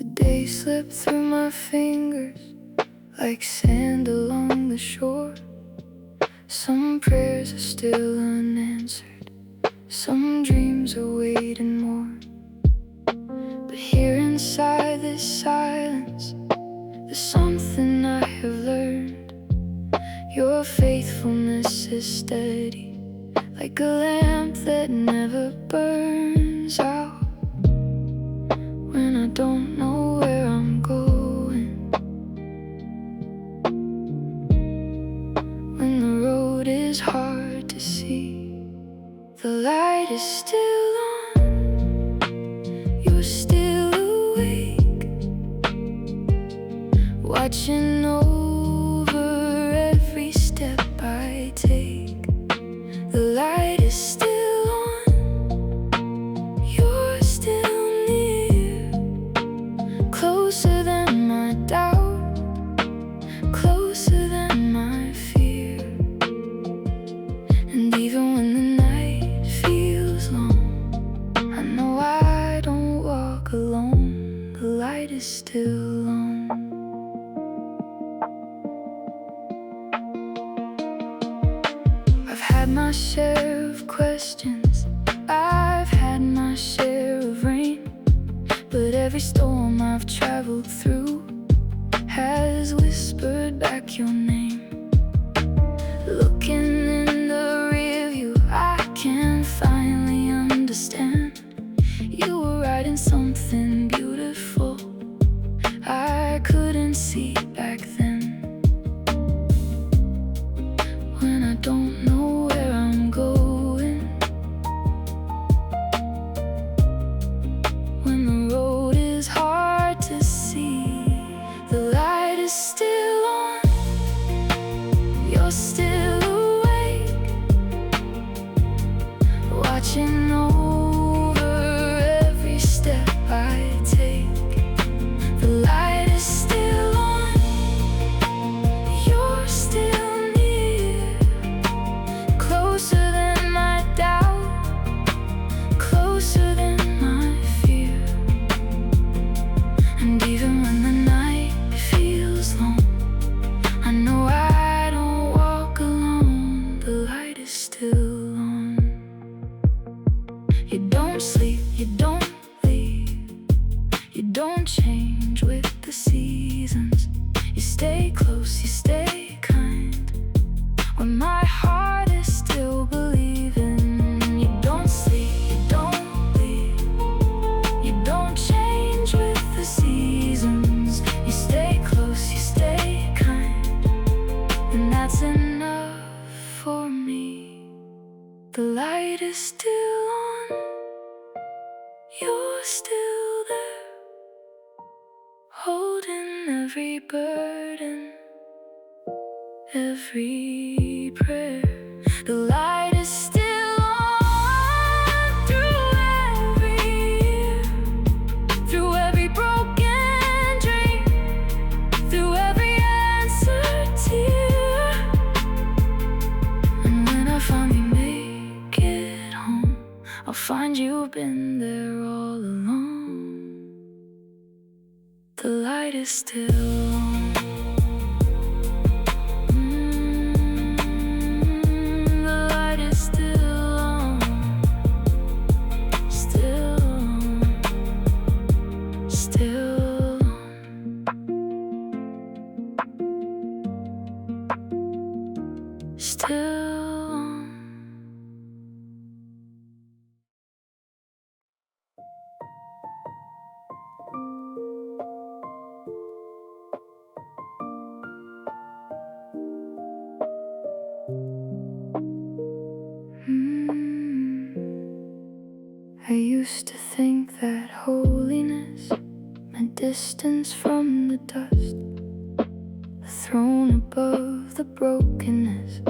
The days slip through my fingers like sand along the shore. Some prayers are still unanswered, some dreams are waiting more. But here inside this silence, there's something I have learned. Your faithfulness is steady, like a lamp that never burns out. When I don't know where I'm going, when the road is hard to see, the light is still on. You're still awake, watching over every step I take. The light is still on. You're still near, closer than my doubt, closer than my fear. And even when the night feels long, I know I don't walk alone. The light is still on. I've had my share of questions, I've had my share of rain, but every storm I've traveled through has whispered back your name. Looking in the rearview, I can finally understand. You were writing something beautiful I couldn't see back then. When I don't know where I'm going, when the road is hard to see, the light is still on. You're still awake, watching over every step I take. The light is still on. You're still near, closer than my doubt, closer than my fear. And even when the night feels long, I know I don't walk alone. The light is still on. You don't sleep, you don't leave, you don't change with the seasons. You stay close, you stay kind, when my heart is still believing. You don't sleep, you don't leave, you don't change with the seasons. You stay close, you stay kind, and that's enough for me. The light is still on. You're still there, holding every burden, every prayer. The light is still on through every year, through every broken dream, through every answered tear. And when I finally make it home, I'll find you've been there all along. The light is still on. The light is still on. Still on. Still on. Still on. I used to think that holiness meant distance from the dust, a throne above the brokenness,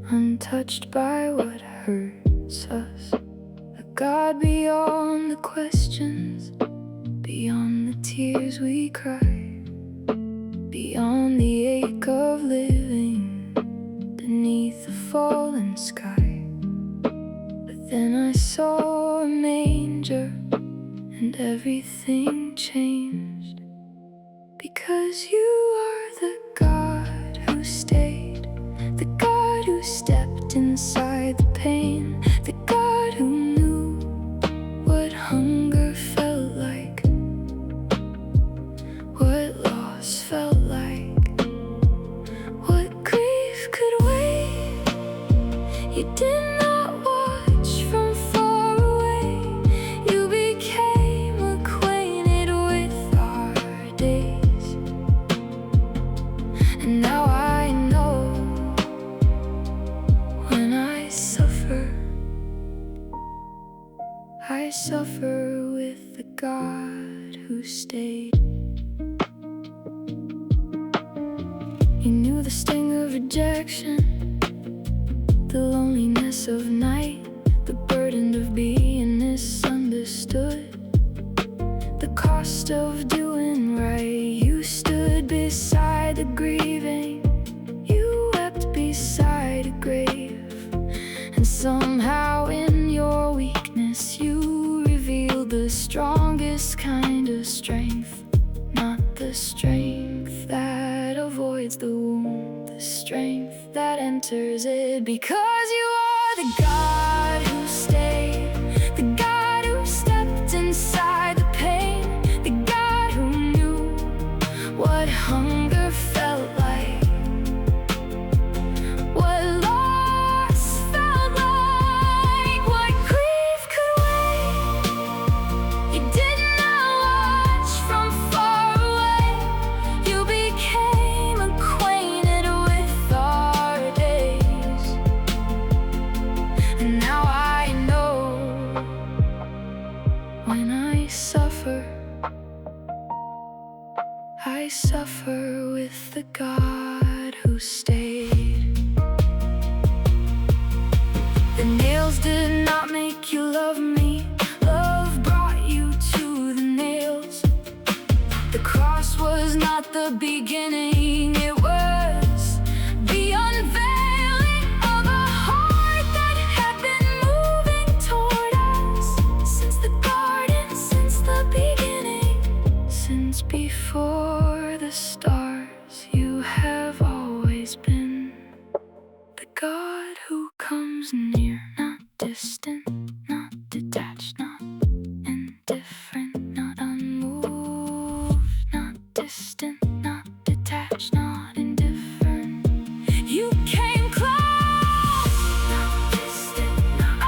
untouched by what hurts us. A God beyond the questions, beyond the tears we cry, beyond the ache of living beneath the fallen sky. But then I saw a manger, and everything changed. because you are the God who stayed, the God who stepped inside the pain, the God who knew what hunger felt like, what loss felt like, what grief could wait. You did not watch from far away. You became acquainted with our days. And now I know when I suffer with the God who stayed. You knew the sting of rejection, the loneliness of night, the burden of being misunderstood, the cost of doing right. You stood beside the grieving, you wept beside a grave, and somehow in your weakness you revealed the strongest kind of strength. Not the strength that avoids the wound, the strength that enters it, because you are the God who stayed, the God who stepped inside the pain, the God who knew what hunger felt like, what loss felt like, what grief could wait. You did not watch from far away. You became acquainted with our days. And now I know when I suffer with the God who stayed. The nails did not make you love me. Love brought you to the nails. The cross was not the beginning, it was the unveiling of a heart that had been moving toward us since the garden, since the beginning, since before the stars. You have always been the God who comes near, not distant, not detached, not indifferent, not unmoved, not distant, not detached, not indifferent. You came close, not distant, not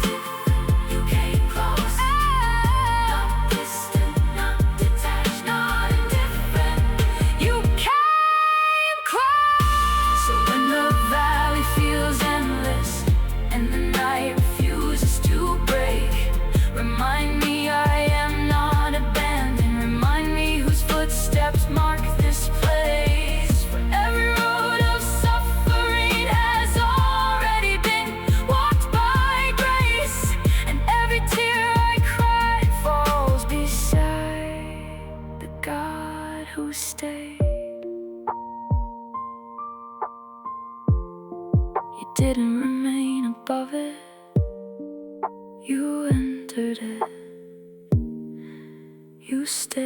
detached, you came close, not distant, not detached, not indifferent. You came close. So when the valley feels endless and the night refuses to break, remind me I am not abandoned. Remind me whose footsteps mark this place. For every road of suffering has already been walked by grace, and every tear I cry falls beside the God who stayed. You didn't remain above it, you entered it. You stayed.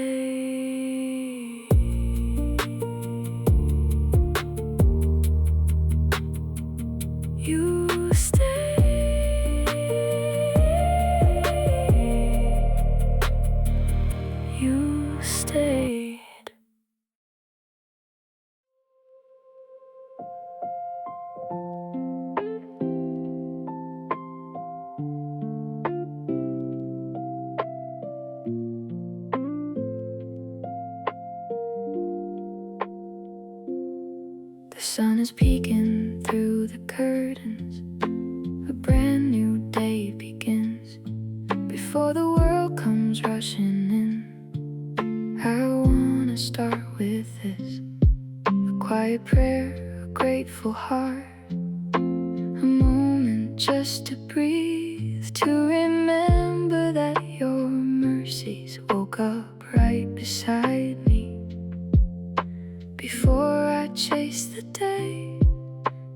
You stayed. You stayed. The sun is peeking through the curtains. A brand new day begins. Before the world comes rushing in, I wanna start with this. A quiet prayer, a grateful heart, a moment just to breathe, to remember that your mercies woke up right beside me. Before I chase the day,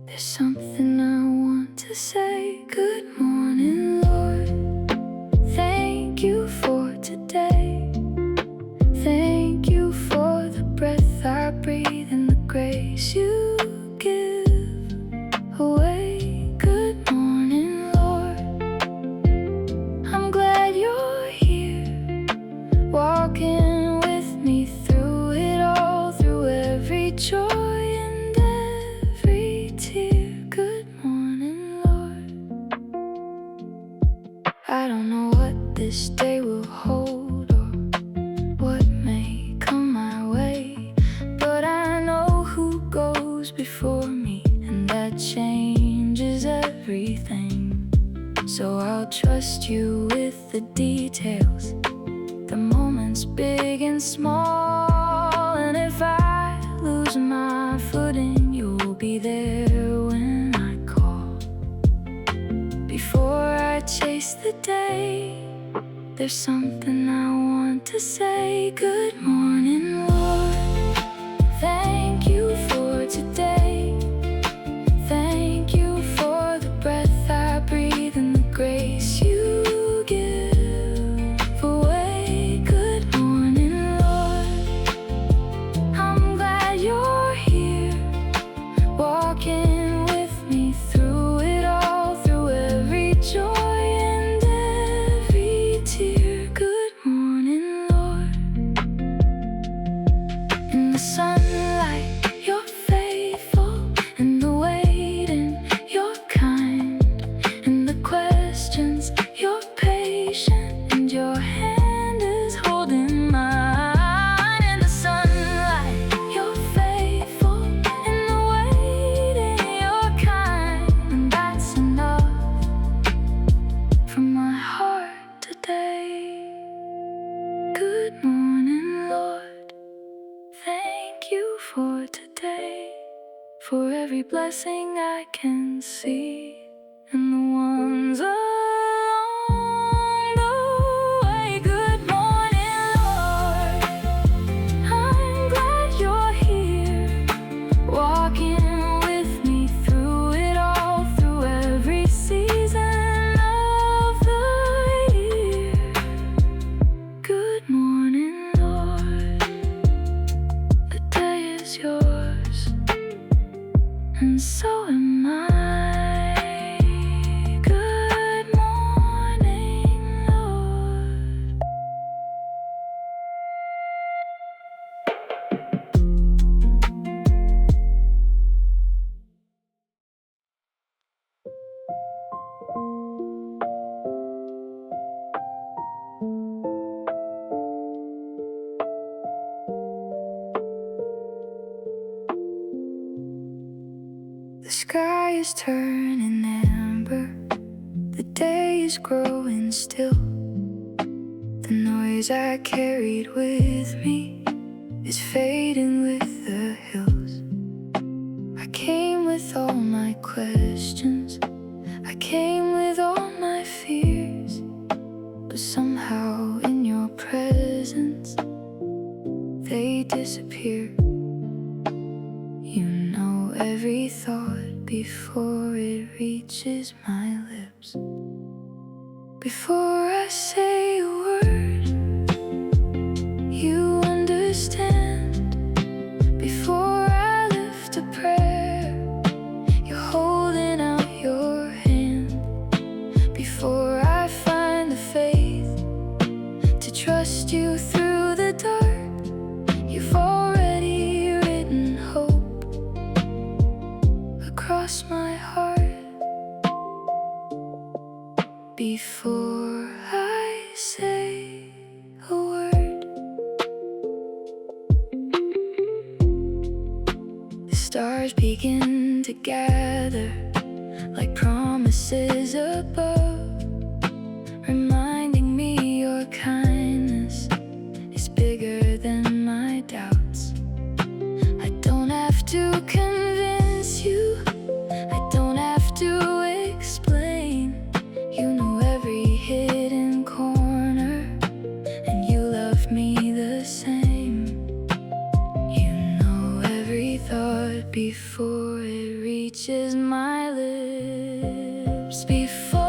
there's something I want to say. Good morning, Lord. Thank you for today. trust you with the details, the moments big and small. And if I lose my footing, you'll be there when I call. Before I chase the day, there's something I want to say. Good morning, Lord. Thank you for today. Thank you for the breath I breathe and the grace you give away. Good morning, Lord. I'm glad you're here, walking with me through it all, through every joy and every tear. Good morning, Lord. In the sunlight, you're faithful. In the waiting, you're kind. In the questions, you're patient, and your hand is holding mine. In the sunlight, you're faithful. In the waiting, you're kind. And that's enough from my heart today. Good morning, Lord. Thank you for today, for every blessing I can see, and the ones along the way. Good morning, Lord. I'm glad you're here, walking with me through it all, through every season of the year. Good morning, Lord. The day is yours, and so am I. Good morning, Lord. The sky is turning amber, the day is growing still. The noise I carried with me is fading with the hills. I came with all my questions, I came with all my fears, but somehow in your presence they disappear. You know every thought before it reaches my lips. Before I say a word, you understand. Before I lift a prayer, you're holding out your hand. Before I find the faith to trust you through the dark, you've already written hope across my heart. Before I say a word, the stars begin to gather like promises above, reminding me your kindness is bigger than my doubts. I don't have to convince you, I don't have to explain. You know every hidden corner, and you love me the same. You know every thought before it reaches my lips. Before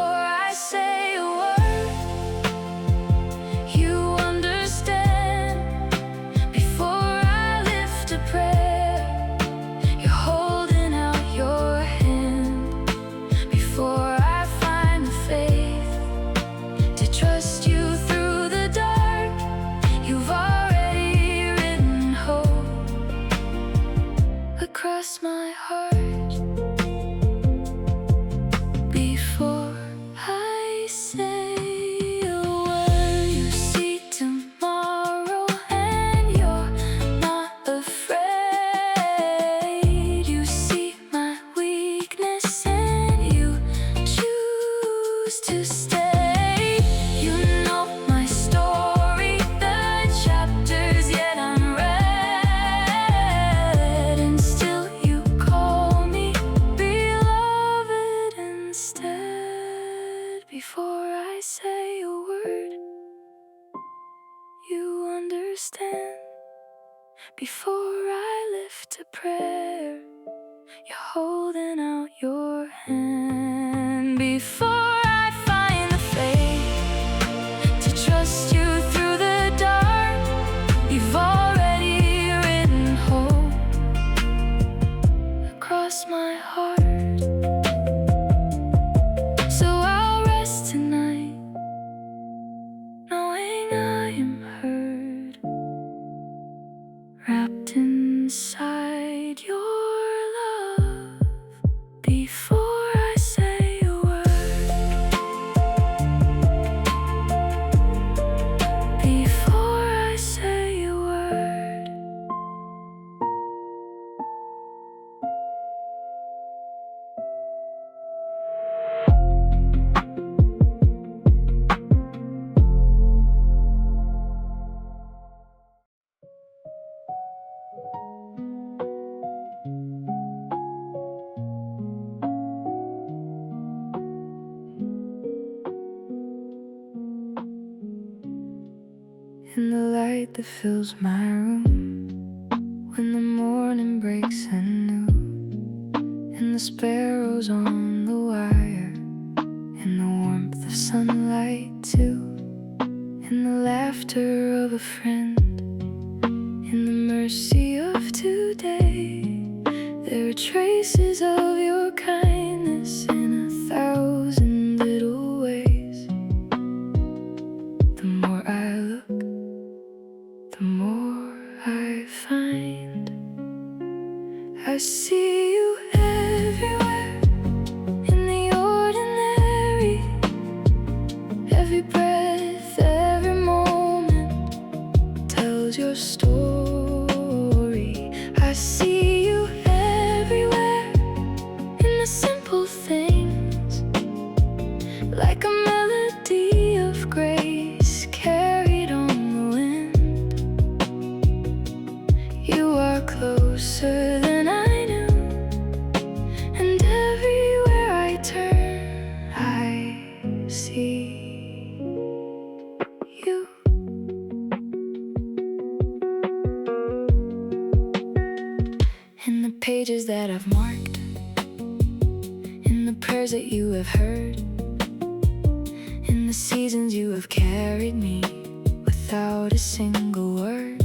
you understand. Before I lift a prayer, you're holding out your hand. Before I find the faith to trust you through the dark, you've already written hope across my heart. So I'll rest tonight, knowing I am heard, wrapped inside your love. Before I say a word, before I say a word. In the light that fills my room, when the morning breaks anew, and the sparrows on the wire, in the warmth of sunlight too, in the laughter of a friend, in the mercy of today, there are traces of your kindness in 1,000 little ways. The more I look, the more I find. I see you everywhere, in the ordinary. Every breath, every moment tells your story. I see you everywhere, in the simple things, like a melody of grace carried on the wind. You are closer than I knew, and everywhere I turn, I see you. In the pages that I've marked, in the prayers that you have heard, in the seasons you have carried me without a single word,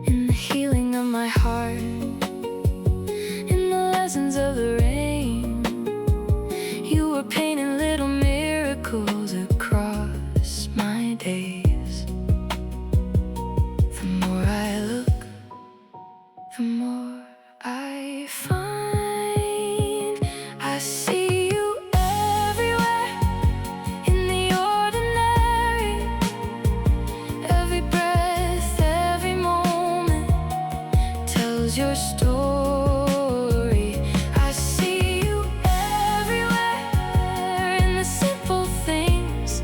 in the healing of my heart, in the lessons of the rain, you were painting little miracles across my days. The more I look, the more I find. I see you everywhere, in the ordinary. Every breath, every moment tells your story. I see you everywhere, in the simple things,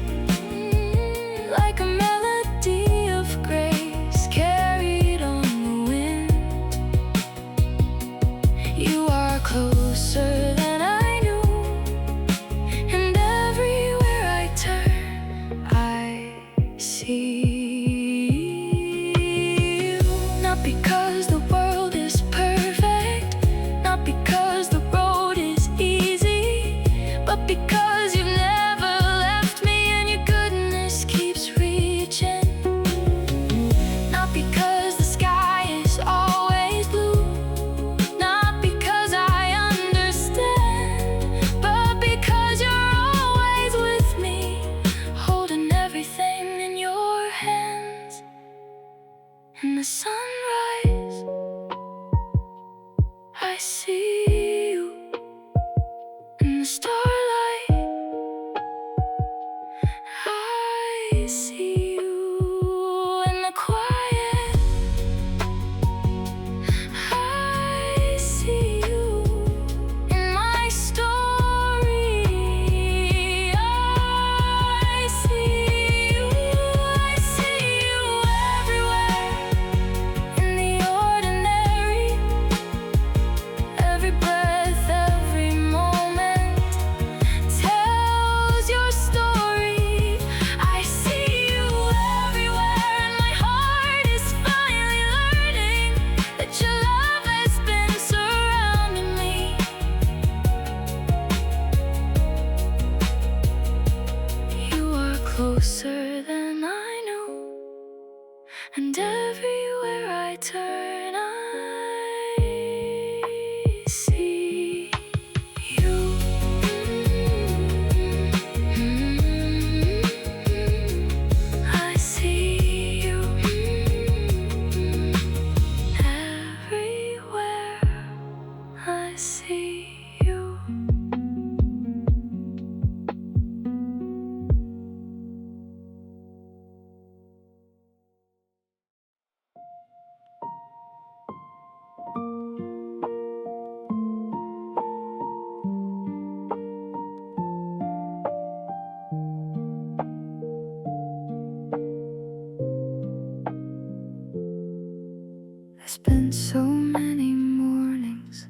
like a melody of grace carried on the wind. You are closer than I knew, and everywhere I turn, I see you. Not because the world is perfect, not because the road is easy, but because you've never left me and your goodness keeps reaching. Not because the sky is always blue, not because I understand, but because you're always with me, holding everything in your hands. In the sunrise, I see you. In the starlight, I see you. In the quiet, I see you. In my story, I see you. I see you everywhere, and everywhere I turn, I see you. I see you everywhere. I see you. I spent so many mornings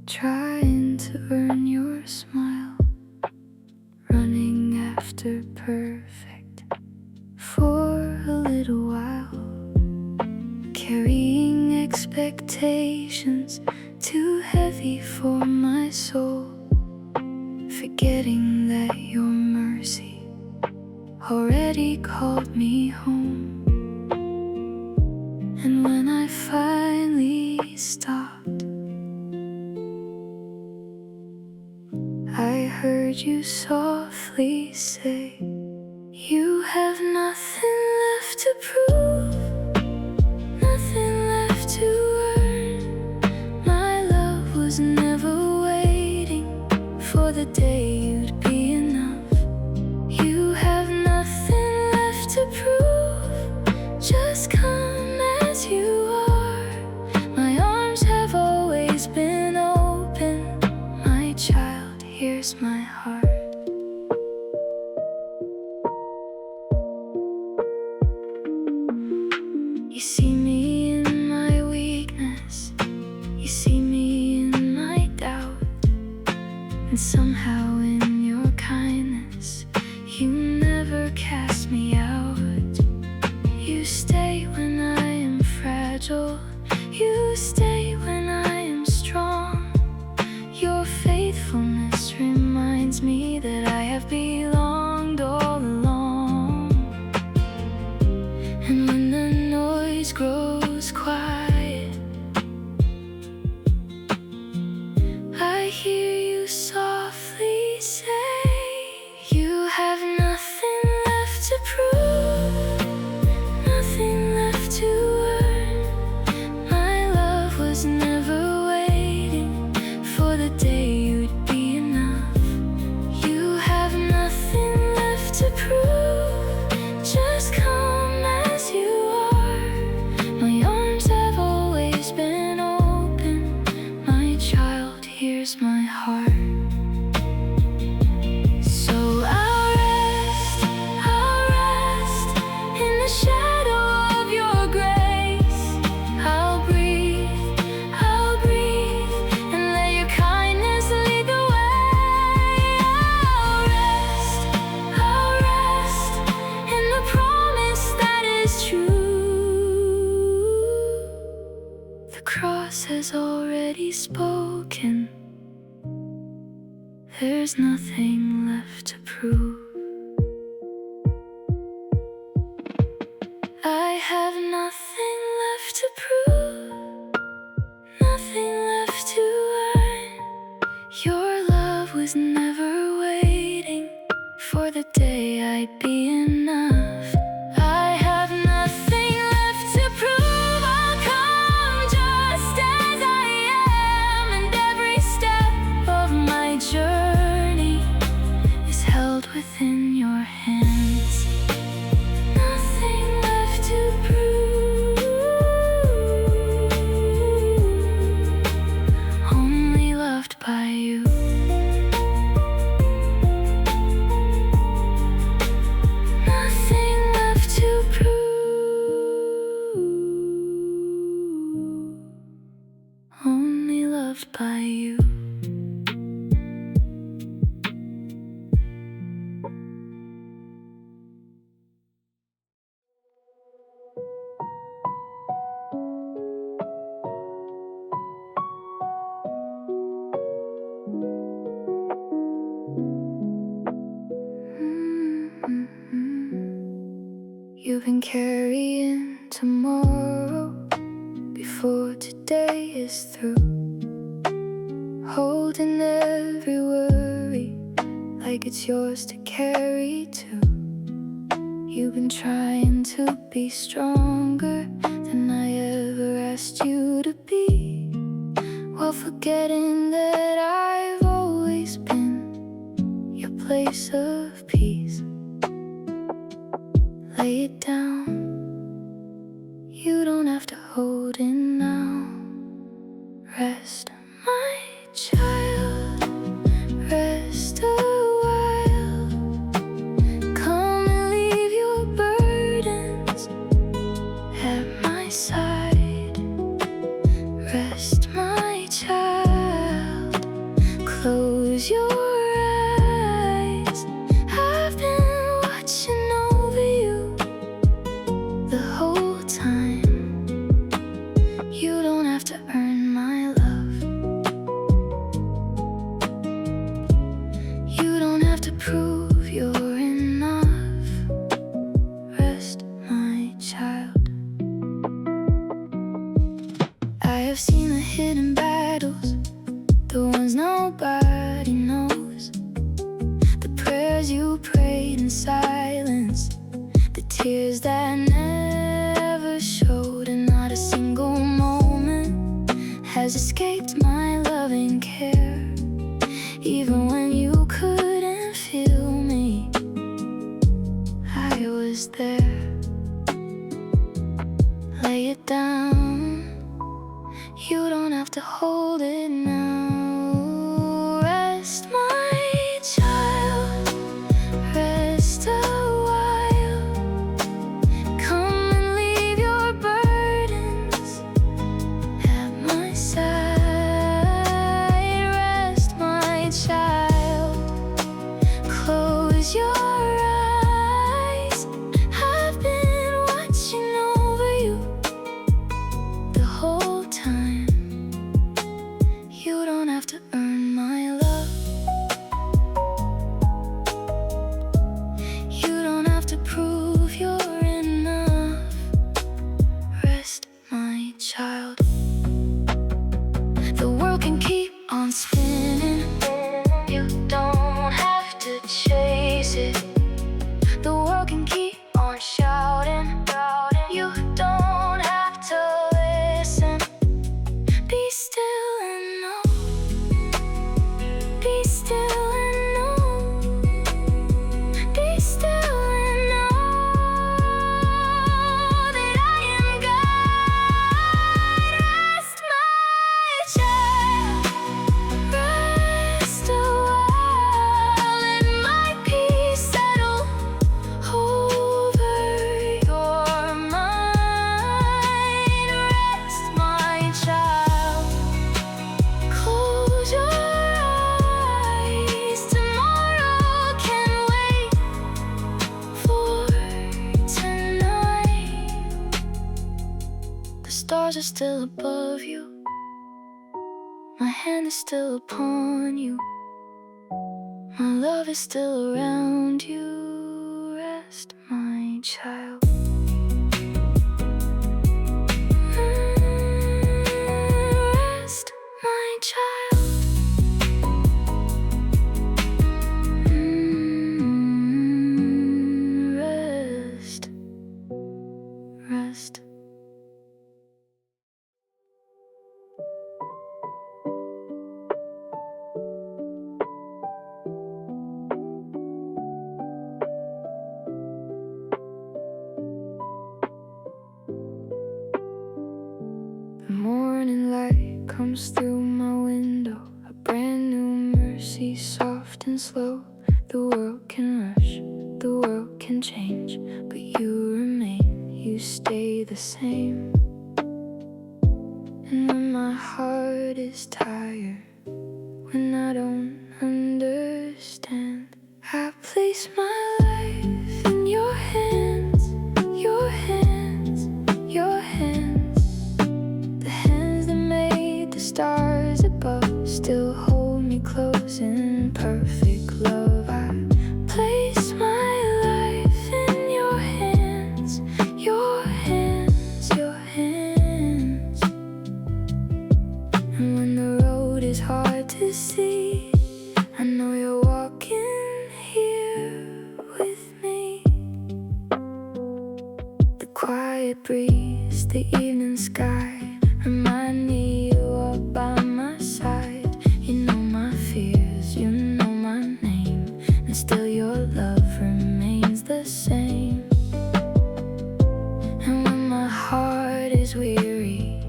trying to earn your smile, running after perfect for a little while, carrying expectations too heavy for my soul, forgetting that your mercy already called me home. And when I finally stopped, I heard you softly say, you have nothing left to prove, nothing left to earn. My love was never waiting for the day you'd be enough. You have nothing left to prove, just come as you are. My arms have always been open. My child, here's my heart. You see me in my weakness, you see me in my doubt, and somehow in your kindness you never cast me out. You stay when I am fragile, you stay when I am strong. Your faithfulness reminds me that I have belonged all along. And when the noise grows quiet, I hear you softly say, you have nothing left to prove, nothing left to earn. My love was never waiting for the day you'd be enough. You have nothing left to prove, just come as you are. My arms have always been open. My child, here's my heart. So I'll rest in the shadow of your grace. I'll breathe, and let your kindness lead the way. I'll rest in the promise that is true. The cross has already spoken. There's nothing left to prove. I have nothing left to prove, nothing left to earn. Your love was never waiting for the day I'd be enough. I have nothing left to prove. I'll come just as I am, and every step of my journey is held within your hands. Nothing left to prove, only loved by you. You've been carrying tomorrow before today is through, holding every worry like it's yours to carry too. You've been trying to be stronger than I ever asked you to be, while forgetting that I've always been your place of peace. Lay it down, you don't have to hold it now. Rest, my child, rest a while. Come and leave your burdens at my side. Rest, my child, close your eyes. I've been watching over you the whole time. You don't have to earn my love. You don't have to prove you're enough. Rest, my child. I have seen the hidden battles, the ones nobody knows, the prayers you prayed in silence, the tears that never showed, and not a single moment has escaped my loving care. Even when you couldn't feel me, I was there. Lay it down, you don't have to hold it now. Rest, my child, rest a while. Come and leave your burdens at my side. Rest, my child, close your eyes. I've been watching over you the whole time. You don't have to earn my love. You don't have to prove you're enough. Rest, my child. The world can keep on spinning, you don't have to chase it. The world can keep on shouting, you don't have to listen. Be still and know, be still and know, be still and know that I am God. Rest, my child, rest a while. Let my peace settle over your mind. Rest, my child, close your eyes. Tomorrow can wait for tonight. The stars are still above you, my hand is still upon you, my love is still around you. Rest, my child. Rest, my child. Rest, rest. The morning light comes through my window, a brand new mercy, soft and slow. The world can rush, the world can change, but you remain, you stay the same. And when my heart is tired, when I don't understand, I place my life in your hands, your hands, your hands. The hands that made the stars above still hold me close in perfect love. I place my life in your hands. quiet breeze, the evening sky remind me you are by my side. You know my fears, you know my name, and still your love remains the same. And when my heart is weary,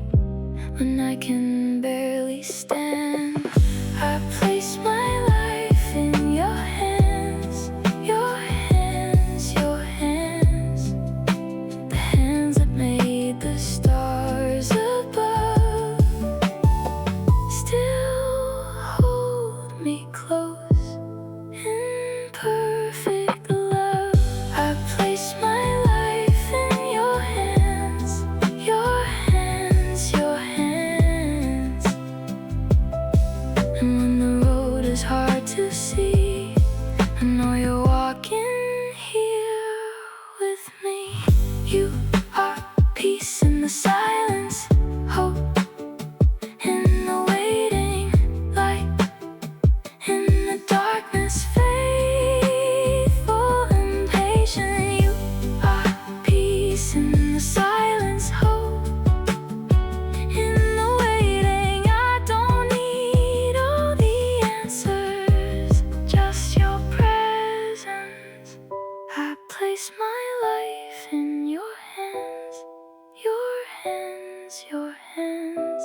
when I can barely stand, I place my life in your hands, your hands, your hands, the hands that made the stars above. Still hold me close in perfect love. I place my life in your hands, your hands, your hands. And when the road is hard to see, I know you're walking here with me. You are peace in the silence, hope in the waiting, light in the darkness, faithful and patient. You are peace in the silence, hope in the waiting. I don't need all the answers, just your presence. I place my life in your hands, your hands, your hands,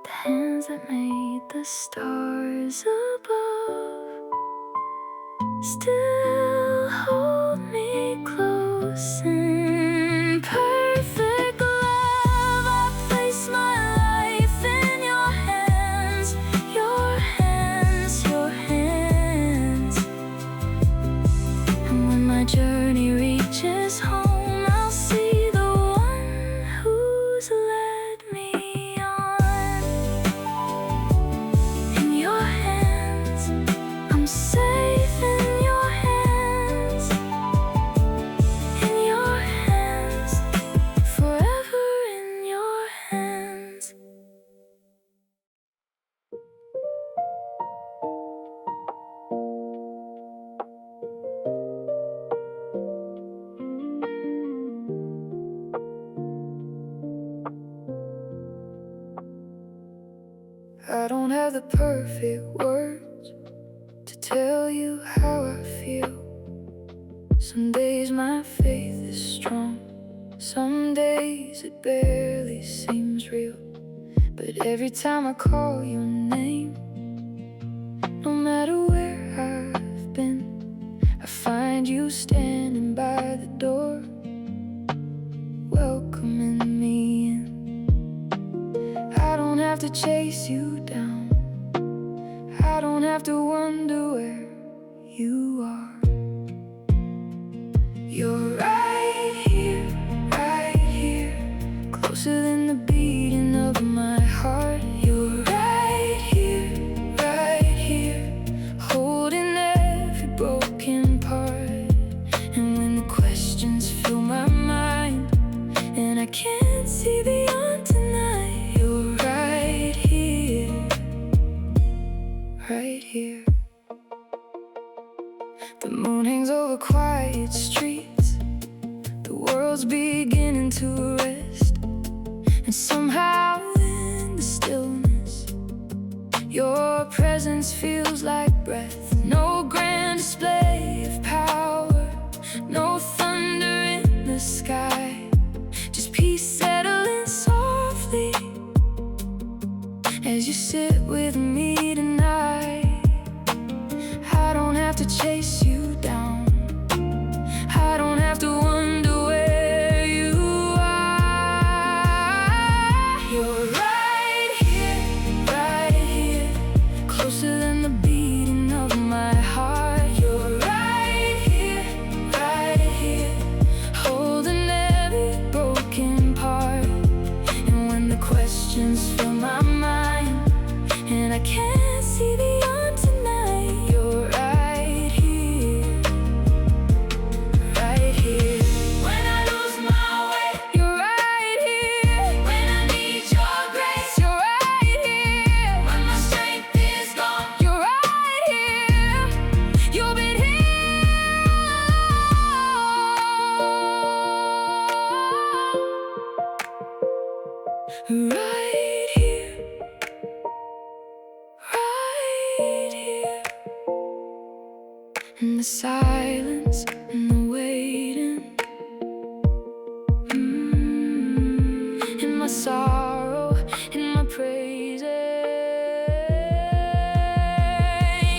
the hands that made the stars above. Still hold me close in perfect love. I place my life in your hands, your hands, your hands. And when my journey reaches home, I'll see the one who's led me on. In your hands, I'm safe in your hands, in your hands, forever in your hands. I don't have the perfect words to tell you how I feel. Some days my faith is strong, some days it barely seems real. But every time I call your name, no matter where I've been, I find you standing by the door, welcoming me in. I don't have to chase you down, I don't have to wonder where you are. You're right here, closer than the beating of my heart. You're right here, holding every broken part. And when the questions fill my mind and I can't see beyond tonight, you're right here. The moon hangs over quiet streets, the world's beginning to rest, and somehow in the stillness, your presence feels like breath. No grand display of power, no thunder in the sky, just peace settling softly as you sit with me tonight. I don't have to chase you down, I don't have to wonder where you are. You're right here, closer than the beating of my heart. You're right here, holding every broken part. And when the questions fill my mind and I can't see beyond tonight, you're right here. right here, right here, in the silence, in the waiting, in my sorrow, in my praises.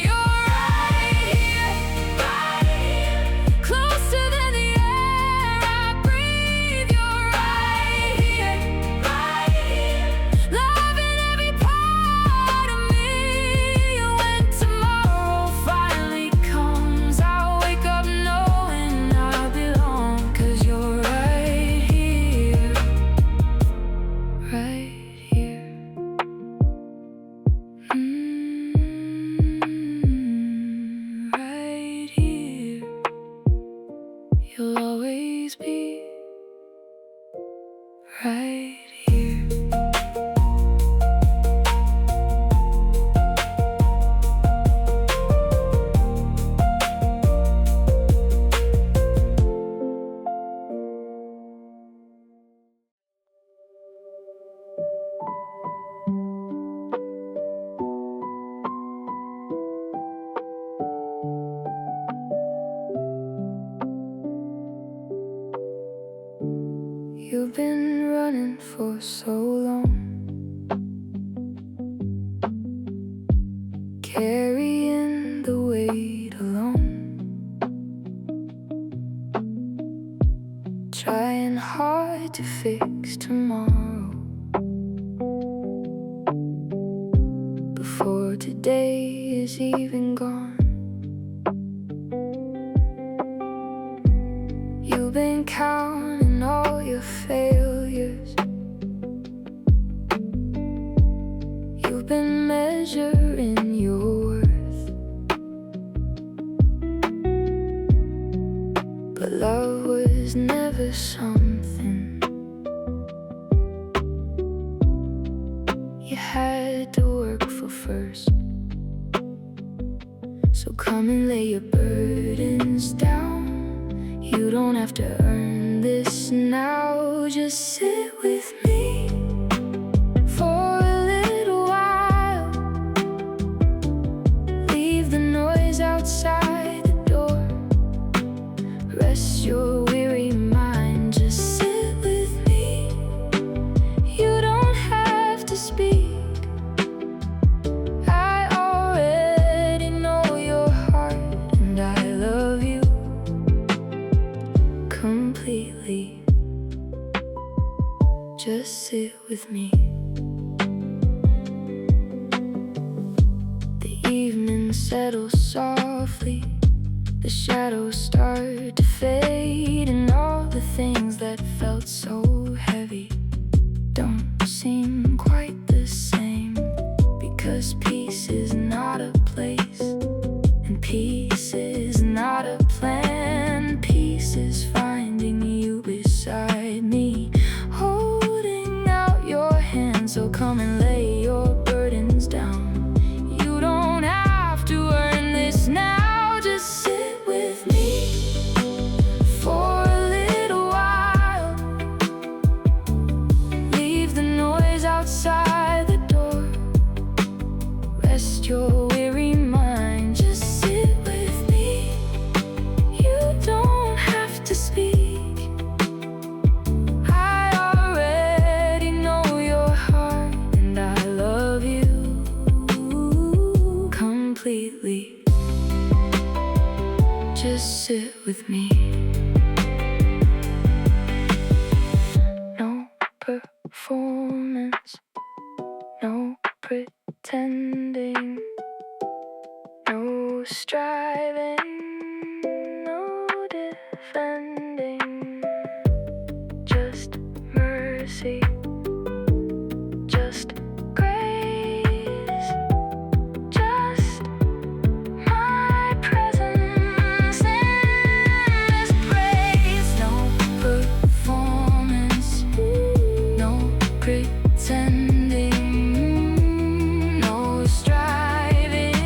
You're right here, closer than the air I breathe. You're right here, loving every part of me. When tomorrow finally comes, I'll wake up knowing I belong. 'Cause you're right here, right here. Right here. You'll always be right here. You've been running for so long, carrying the weight alone, trying hard to fix tomorrow before today is even gone. You've been counting all your failures, you've been measuring your worth, but love was never something you had to work for first. So come and lay your burdens down. You don't have to earn this now. Just sit with me for a little while. Leave the noise outside the door. Rest your weary mind. Just sit with me. You don't have to speak. I already know your heart, and I love you completely. Just sit with me. The evening settles softly, the shadows start to fade, and all the things that felt so heavy don't seem quite the same. Because peace is not a place, and peace is not a plan. Peace is finding you beside me, holding out your hand. So come and lay your burdens down. You don't have to earn this now. Just sit with me for a little while. Leave the noise outside the door. Rest your weary mind. Just sit with me. You don't have to speak. I already know your heart, and I love you completely. Just sit with me. No performance, no pretending, no striving, no defending. Just mercy, just grace, just my presence in this praise. No performance, no pretending, no striving,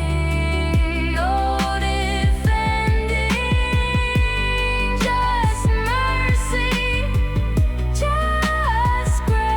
no defending. Just mercy, just grace.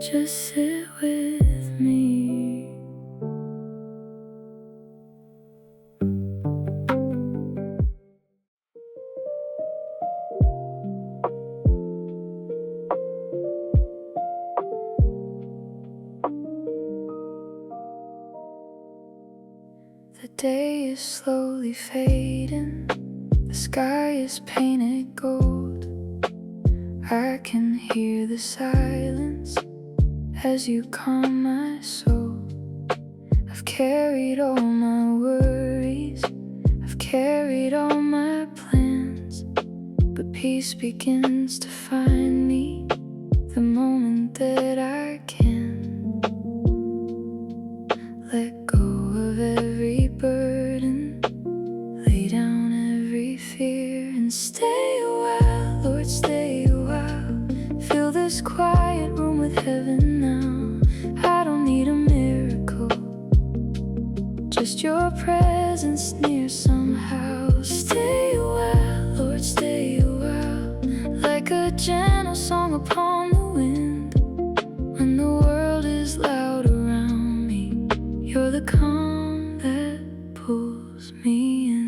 just sit with me. The day is slowly fading, the sky is painted gold. I can hear the silence as you calm my soul. I've carried all my worries, I've carried all my plans, but peace begins to find me the moment that I can. Let go of every burden, lay down every fear, and stay a while, Lord, stay a while. Fill this quiet room with heaven now. I don't need a miracle, just your presence near somehow. Stay a while, Lord, stay a while, like a gentle song upon the wind. When the world is loud around me, you're the calm that pulls me in.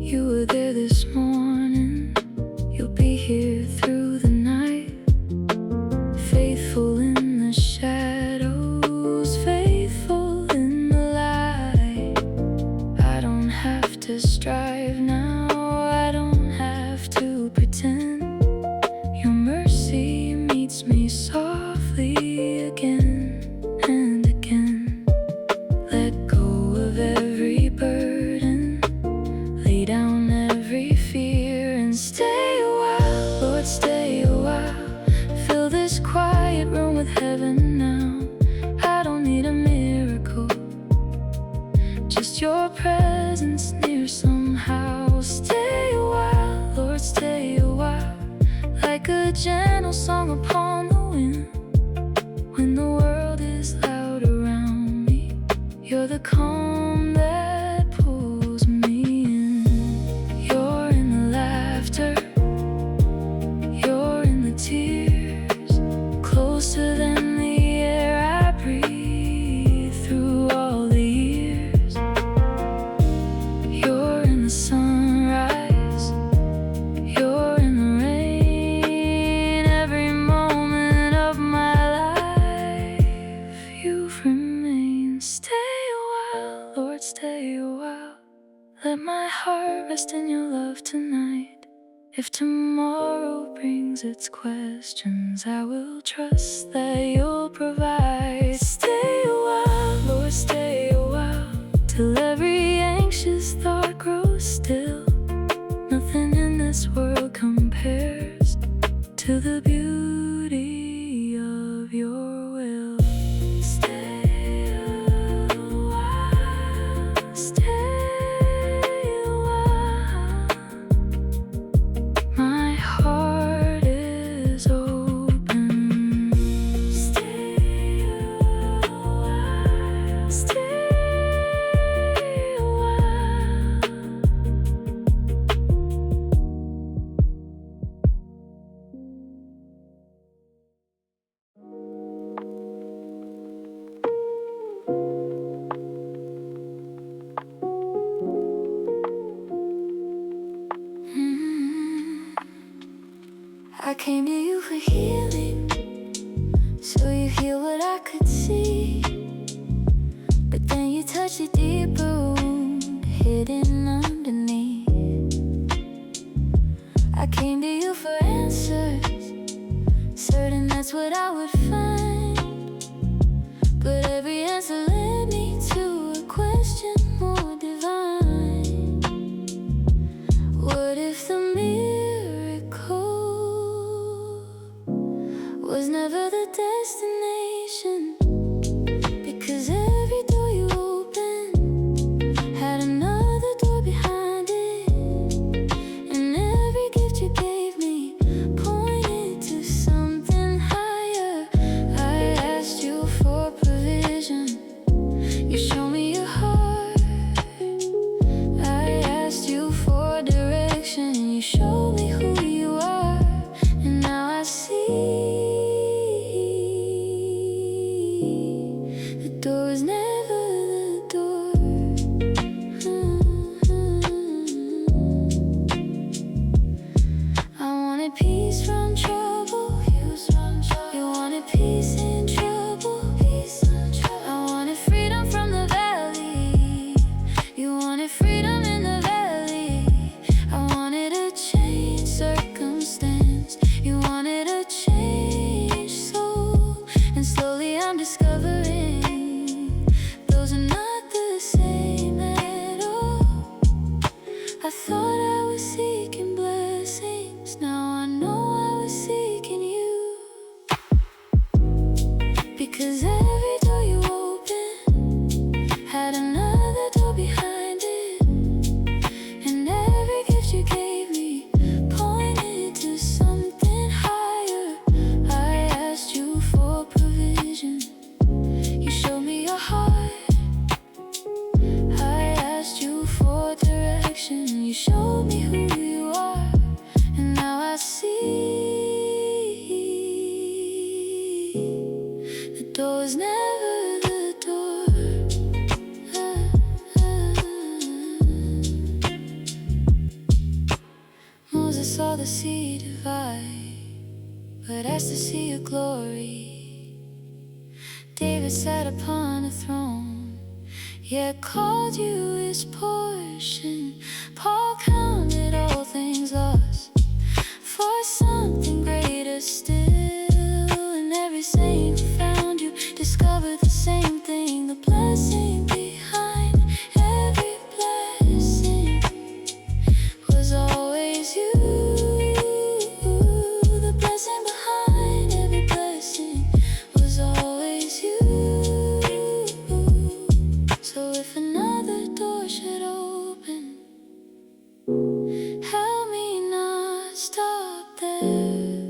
You were there this morning, you'll be here through the night. Faithful in the shadows, faithful in the light. I don't have to strive now, I don't have to pretend. Your mercy meets me softly again and again. Let go of every burden, lay down every fear, and stay a while, Lord, stay a while. Fill this quiet room with heaven now. I don't need a miracle, just your presence near somehow. Stay a while, Lord, stay a while, like a gentle song upon the wind. When the world is loud around me, you're the calm that pulls me in. You're in the laughter, you're in the tears, closer than the air I breathe through all the years. You're in the sunrise, you're in the rain, every moment of my life you've remained. Stay a while, Lord, stay a while, let my heart rest in your love tonight. If tomorrow brings its questions, I will trust that you'll provide. Stay a while, Lord, stay a while, till every anxious thought grows still. Nothing in this world compares to the beauty of your will. Stay a while, stay a while. My heart is open. Stay a while, stay a while. I came to you for healing, so you heal what I could see. But then you touched a deeper wound hidden underneath. I came to you for answers, certain that's what I would find. But every answer led me to a question more divine. What if the miracle was never the destination? the sea divide, but as to see your glory. David sat upon a throne, yet called you his portion. Paul counted all things lost for something greater still. And every saint who found you discovered the same thing, the blessing behind every blessing was always you. The blessing behind every blessing was always you. So if another door should open, help me not stop there.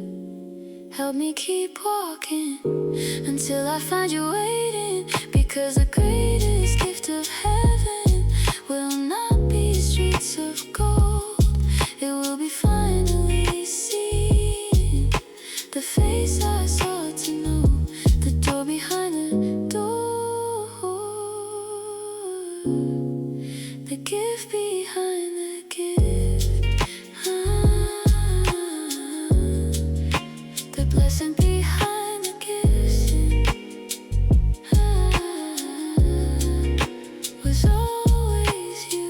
Help me keep walking until I find you waiting, because the greatest gift of heaven will not be streets of gold. It will be finally seeing the face I sought to know, the door behind the door, the gift behind the gift, the blessing behind the gifts, was always you.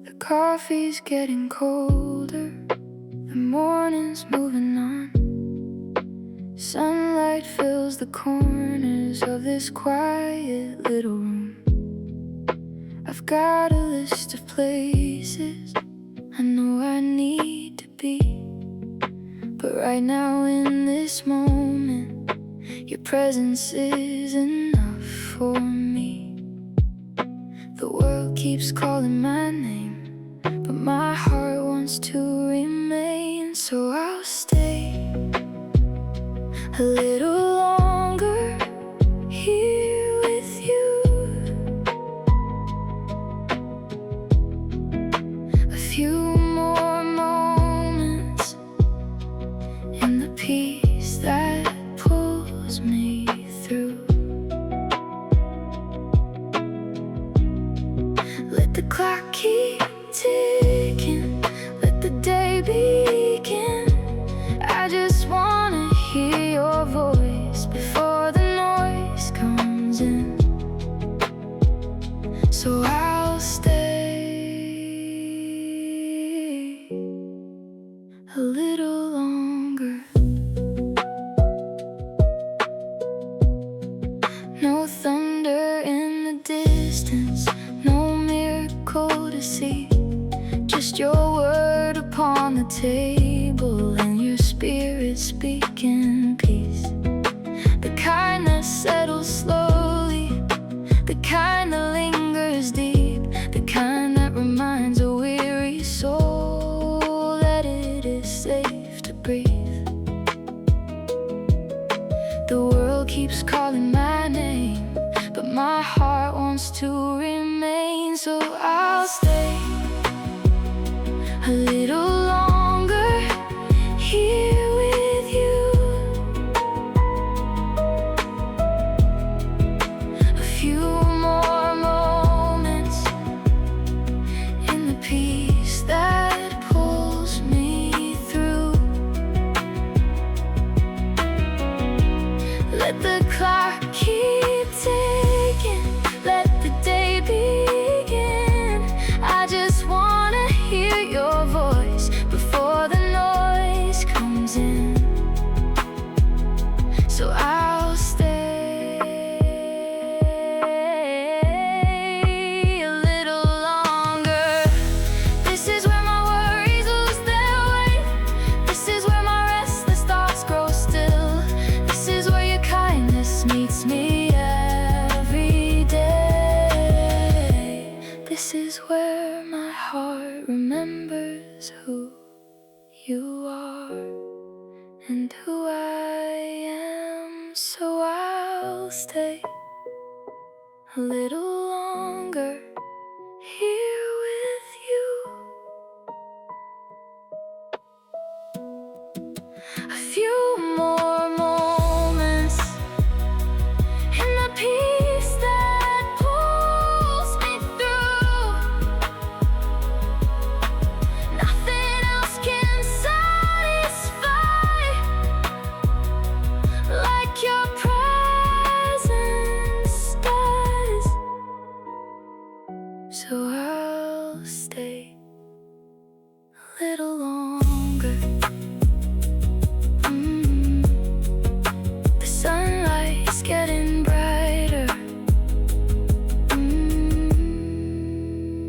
The coffee's getting colder, the morning's moving on. Sunlight fills the corners of this quiet little room. I've got a list of places I know I need to be, but right now in this moment, your presence is enough for me. The world keeps calling my name, but my heart wants to remain. So I'll stay a little longer here with you, a few more moments in the peace that pulls me through. Let the clock keep ticking, let the day begin. I just wanna hear your voice before the noise comes in. So I'll stay a little longer. No thunder in the distance, no miracle to see, just your word upon the table and your spirit speaking peace. The kind that settles slowly, the kind that lingers deep, the kind that reminds a weary soul that it is safe to breathe. The world keeps calling my name, but my heart wants to remain. So I'll stay a little longer here with you, a few more moments in the peace that pulls me through. Let the clock keep ticking, let the day begin. I just wanna hear your voice before the noise comes in. So I'll stay a little longer. This is where my worries lose their weight. This is where my restless thoughts grow still. This is where your kindness meets me every day. This is where my heart remembers who you are. and who I am, so I'll stay a little longer here with you. A few more moments in the peace that pulls me through. Nothing else can satisfy like your presence does. So I'll stay a little longer. The sunlight's getting brighter,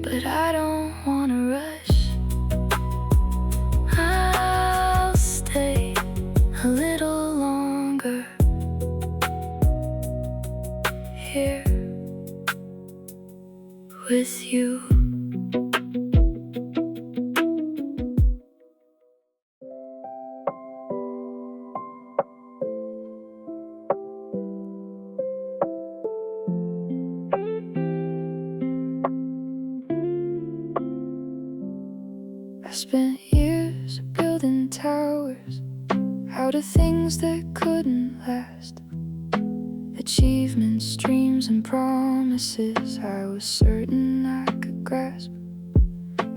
but I don't wanna rush. I'll stay a little longer here with you. I spent years building towers out of things that couldn't last. Achievements, dreams, and promises I was certain I could grasp.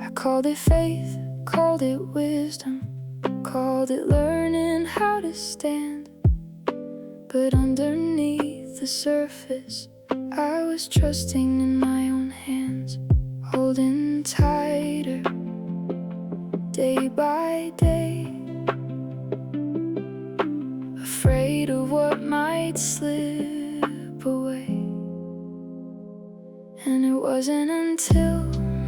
I called it faith, called it wisdom, called it learning how to stand. But underneath the surface, I was trusting in my own hands, holding tighter day by day, afraid of what might slip away. And it wasn't until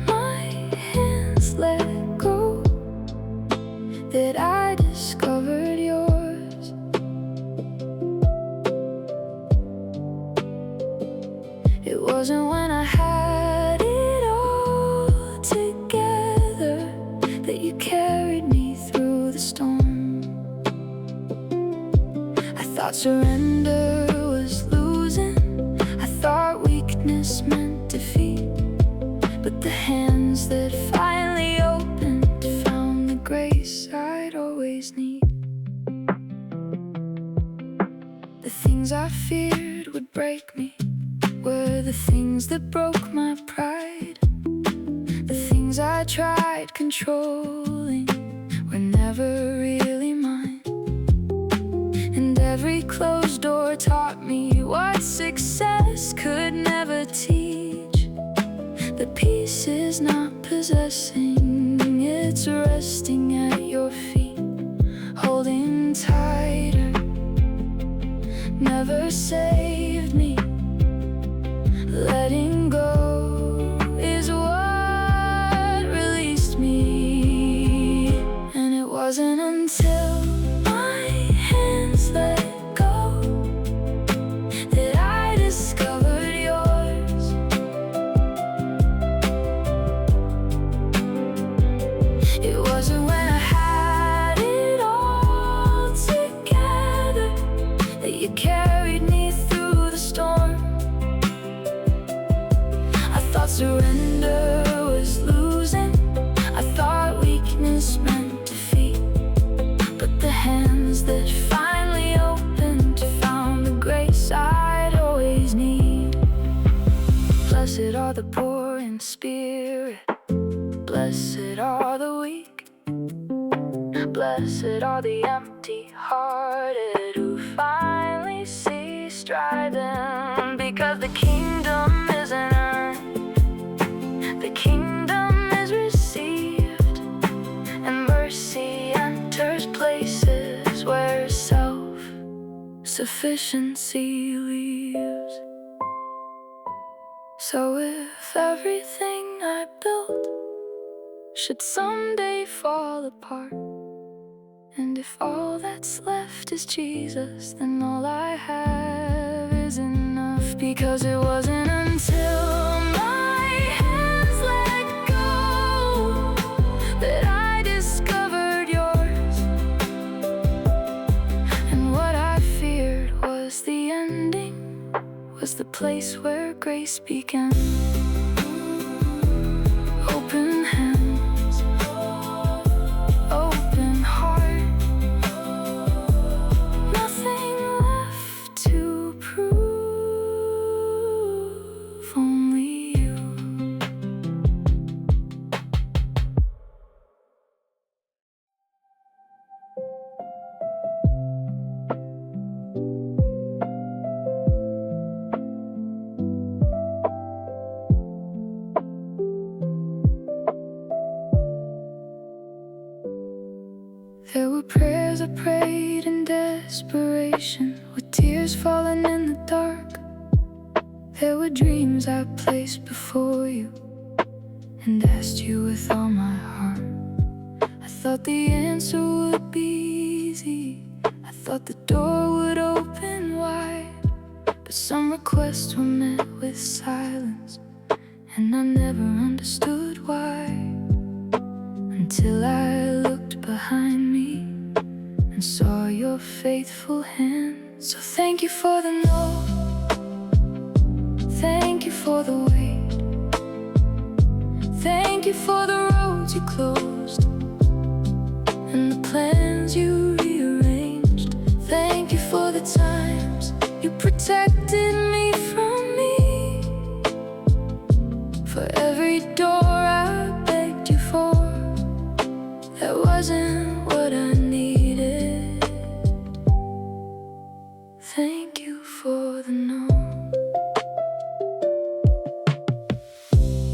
my hands let go that I discovered yours. It wasn't when I had it all together that you carried me through the storm. I thought surrender was losing, I thought weakness meant defeat. But the hands that finally opened found the grace I'd always need. The things I feared would break me were the things that broke my pride. The things I tried controlling were never really mine. And every closed door taught me what success could never teach. The peace is not possessing, it's resting at your feet. Holding tighter never saved me. Letting go is what released me. And it wasn't until my hands let go that I discovered yours. It wasn't when I had it all together that you carried me through the storm. I thought surrender was losing, I thought weakness meant defeat. But the hands that finally opened found the grace I'd always need. Blessed are the poor in spirit, blessed are the weak, blessed are the empty-hearted who finally cease striving. Because the kingdom isn't earned, the kingdom is received, and mercy enters places where self-sufficiency leaves. So if everything I built should someday fall apart, and if all that's left is Jesus, then all I have is enough. Because it wasn't until my hands let go that I discovered yours. place where grace began. Open hands, open heart, nothing left to prove, only you. There were prayers I prayed in desperation, with tears falling in the dark. There were dreams I placed before you and asked you with all my heart. I thought the answer would be easy, I thought the door would open wide. But some requests were met with silence, and I never understood why, until I looked behind me and saw your faithful hand. So thank you for the no, thank you for the wait, thank you for the roads you closed and the plans you rearranged. Thank you for the times you protected me from me, for every door I begged you for that wasn't what I needed. Thank you for the no.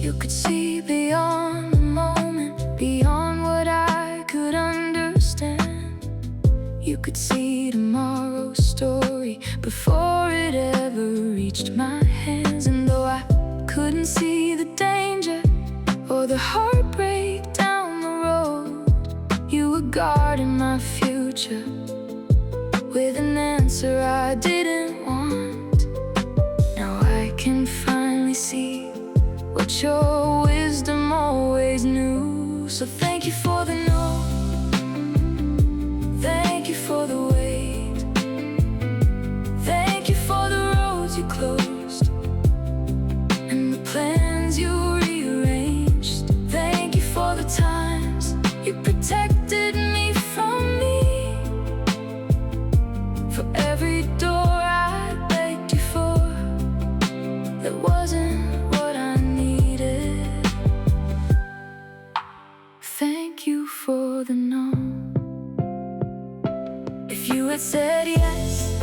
You could see beyond the moment, beyond what I could understand. You could see tomorrow's story before it ever reached my hands. And though I couldn't see the danger or the heartbreak down the road, you were guarding my future with an answer I didn't want. Now I can finally see what your wisdom always knew. So thank you for the no, thank you for the wait, thank you for the roads you closed and the plans you rearranged. Thank you for the times you protected me from me, for every door I begged you for that wasn't what I needed. Thank you for the no. If you had said yes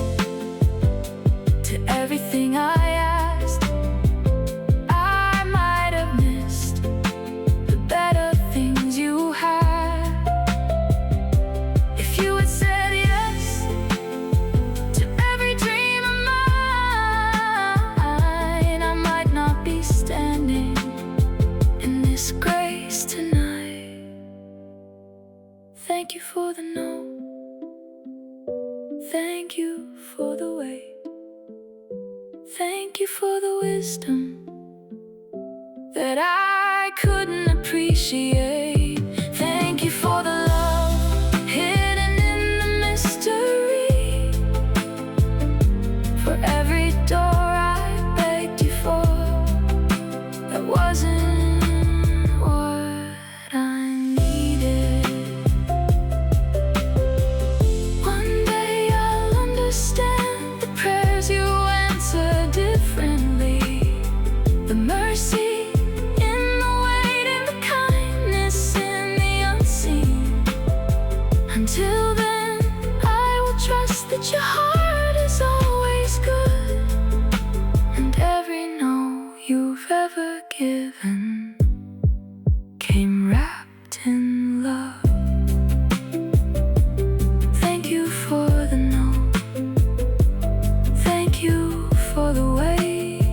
to everything I asked, I might have missed the better things you had. If you had said yes to every dream of mine, I might not be standing in this grace tonight. Thank you for the no, thank you for the wait, thank you for the wisdom that I couldn't appreciate. Thank you for the love hidden in the mystery, for every door I begged you for that wasn't what I needed. One day I'll understand the prayers you answer differently, the mercy in the wait and the kindness in the unseen. Until then, I will trust that your heart is always good, and every no you've ever given came wrapped in love. Thank you for the no, thank you for the wait,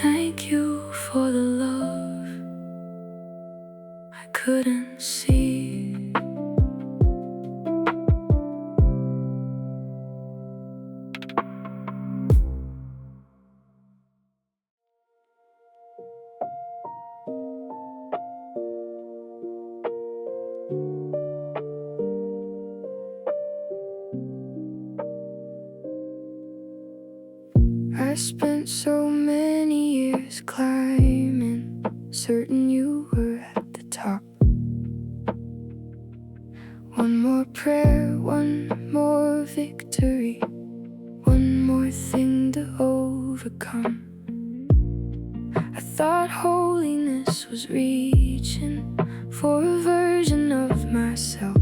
thank you for the love I couldn't see. So many years climbing, certain you were at the top. One more prayer, one more victory, one more thing to overcome. I thought holiness was reaching for a version of myself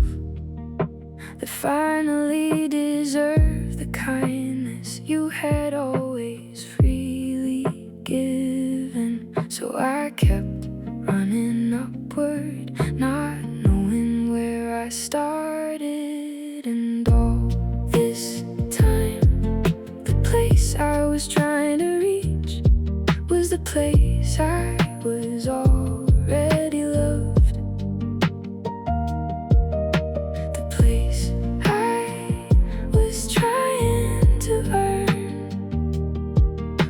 that finally deserved the kindness you had always freely given. So I kept running upward, not knowing where I started. And all this time, the place I was trying to reach was the place I was already loved. The place I was trying to earn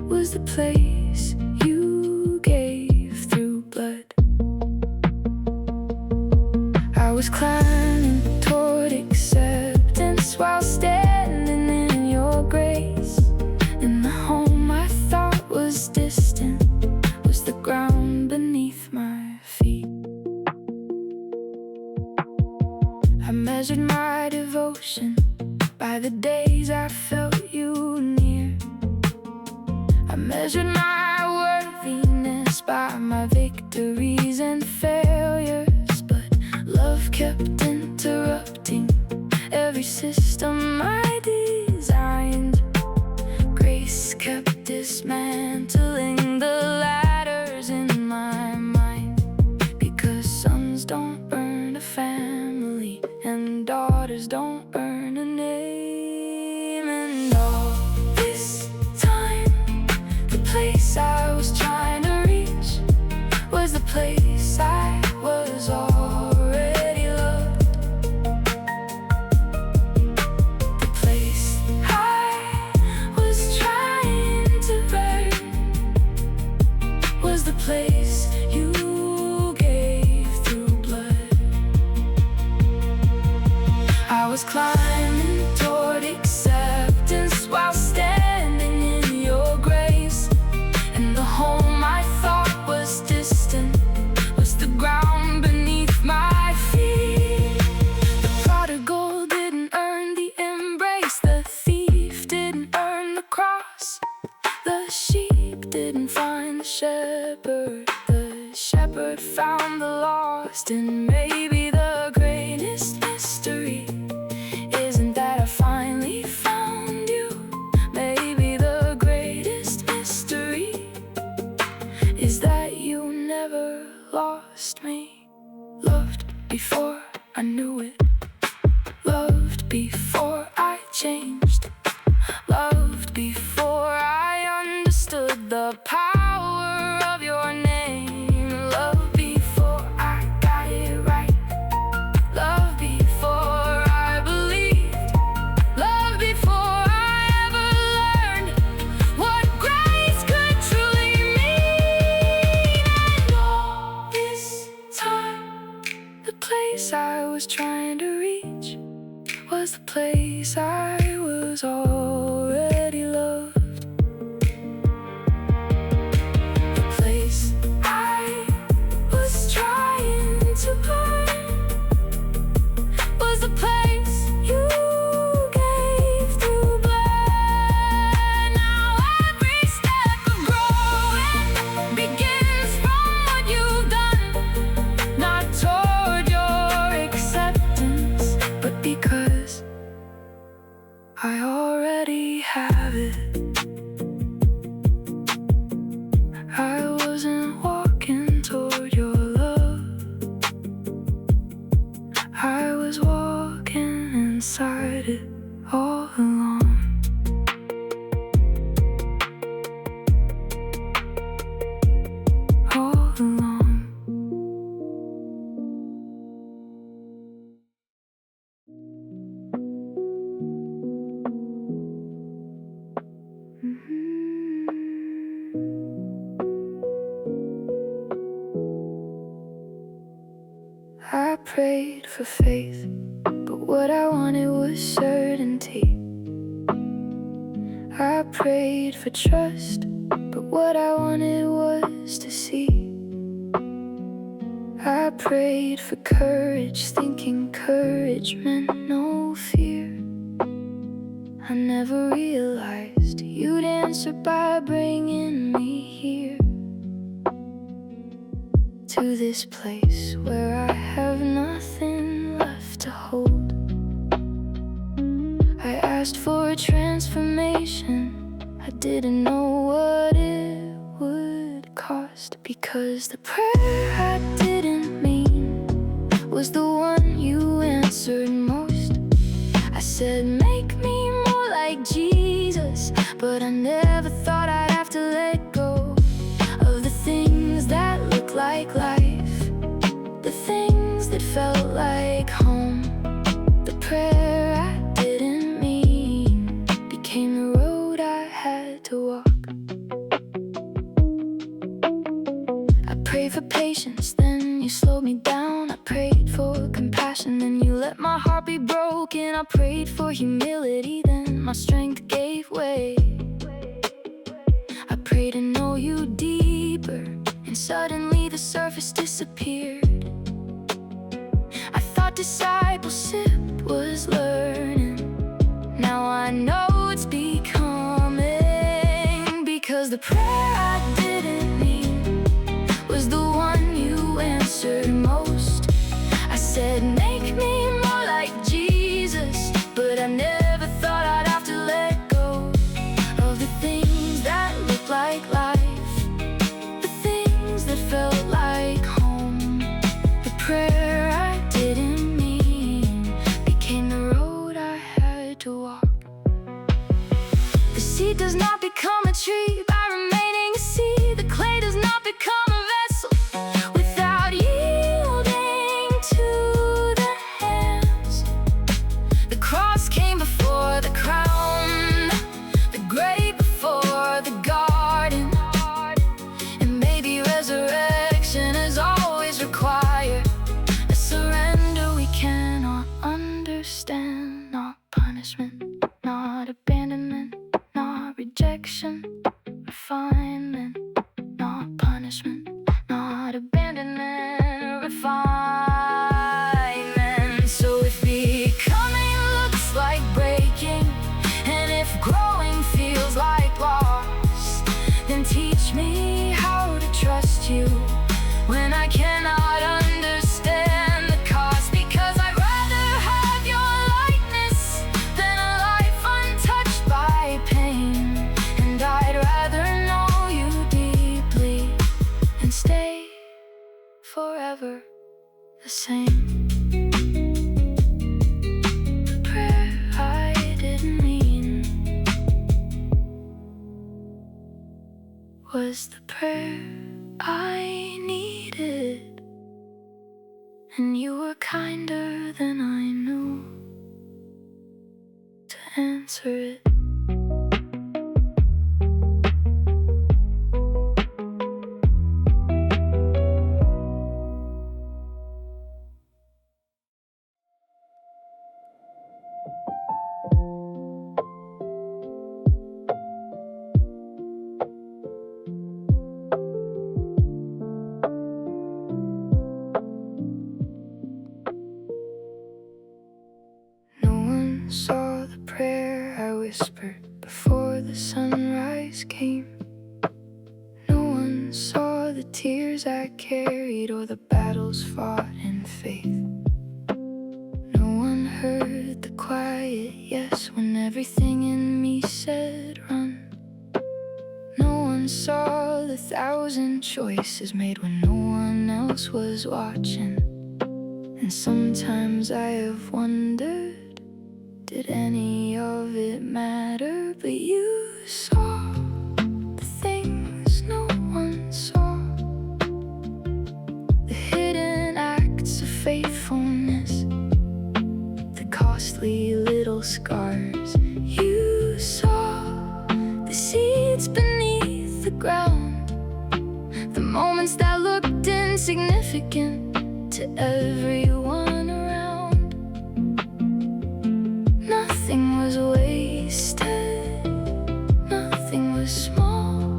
was the place you gave through blood. I was climbing toward acceptance while standing in your grace. And the home I thought was distant was the ground beneath my feet. I measured my devotion by the days I felt you near. I measured my worthiness by my victories and failures. But love kept interrupting every system I designed. Grace kept dismantling the ladders in my mind. Because sons don't earn a family, and daughters don't earn a name. And all this time, the place I was trying to reach was the place I was already loved. The place I was trying to earn was the place you gave through blood. I was climbing toward acceptance while standing in your grace. And the home I thought was distant was the ground beneath my feet. The prodigal didn't earn the embrace, the thief didn't earn the cross, the sheep didn't find the shepherd found the lost. And maybe the greatest mystery isn't that I finally found you. Maybe the greatest mystery is that you never lost me. Loved before I knew it, loved before I changed, loved before I understood the power of your name. Loved before I got it right, loved before I believed, loved before I ever learned what grace could truly mean. And all this time, the place I was trying to reach was the place I was already loved. The place I was trying to earn was the place you gave through blood. Now every step of growing begins from what you've done, not toward your acceptance, but because I already have it. I wasn't walking toward your love, I was walking inside it all along. All along. I prayed for faith, but what I wanted was certainty. I prayed for trust, what I wanted was to see. I prayed for courage, thinking courage meant no fear. I never realized you'd answer by bringing me here, to this place where I have nothing left to hold. I asked for a transformation, I didn't know what it would cost, because the prayer I didn't mean was the one you answered most. I said, make me more like Jesus, but I never thought I'd have to let go of the things that look like life, the things that felt like home. The prayer I didn't mean became the road I had to walk. I prayed for patience, then you slowed me down. I prayed for compassion, then you let my heart be broken. I prayed for humility, then my strength gave way. I prayed to know you deeper, and suddenly the surface disappeared. I thought discipleship was learning, now I know it's becoming, because the prayer I didn't mean was the one you answered most. I said, make me more like Jesus, but I never thought I'd have to let go of the things that look like life, the things that felt like home. The prayer I didn't mean became the road I had to walk. The seed does not become a tree by remaining a seed. The clay does not become a vessel without yielding to the hands. The cross came before the crown, the grave before the garden, and maybe resurrection is always required a surrender we cannot understand. Not punishment, not abandonment, not rejection, refinement. Not punishment, not abandonment, or refinement. So if becoming looks like breaking, and if growing feels like loss, then teach me how to trust you when I cannot understand the cost. Because I'd rather have your likeness than a life untouched by pain, and I'd rather know you deeply and stay forever the same. The prayer I didn't mean was the prayer I needed, and you were kinder than I knew to answer it. No one saw the prayer I whispered before the sunrise came. No one saw the tears I carried or the battles fought in faith. No one heard the quiet yes when everything in me said run. No one saw the 1,000 choices made when no one else was watching. And sometimes I have wondered, did any of it matter? But you saw the things no one saw, the hidden acts of faithfulness, the costly little scars. You saw the seeds beneath the ground, the moments that looked insignificant to everyone around. Nothing was wasted, nothing was small.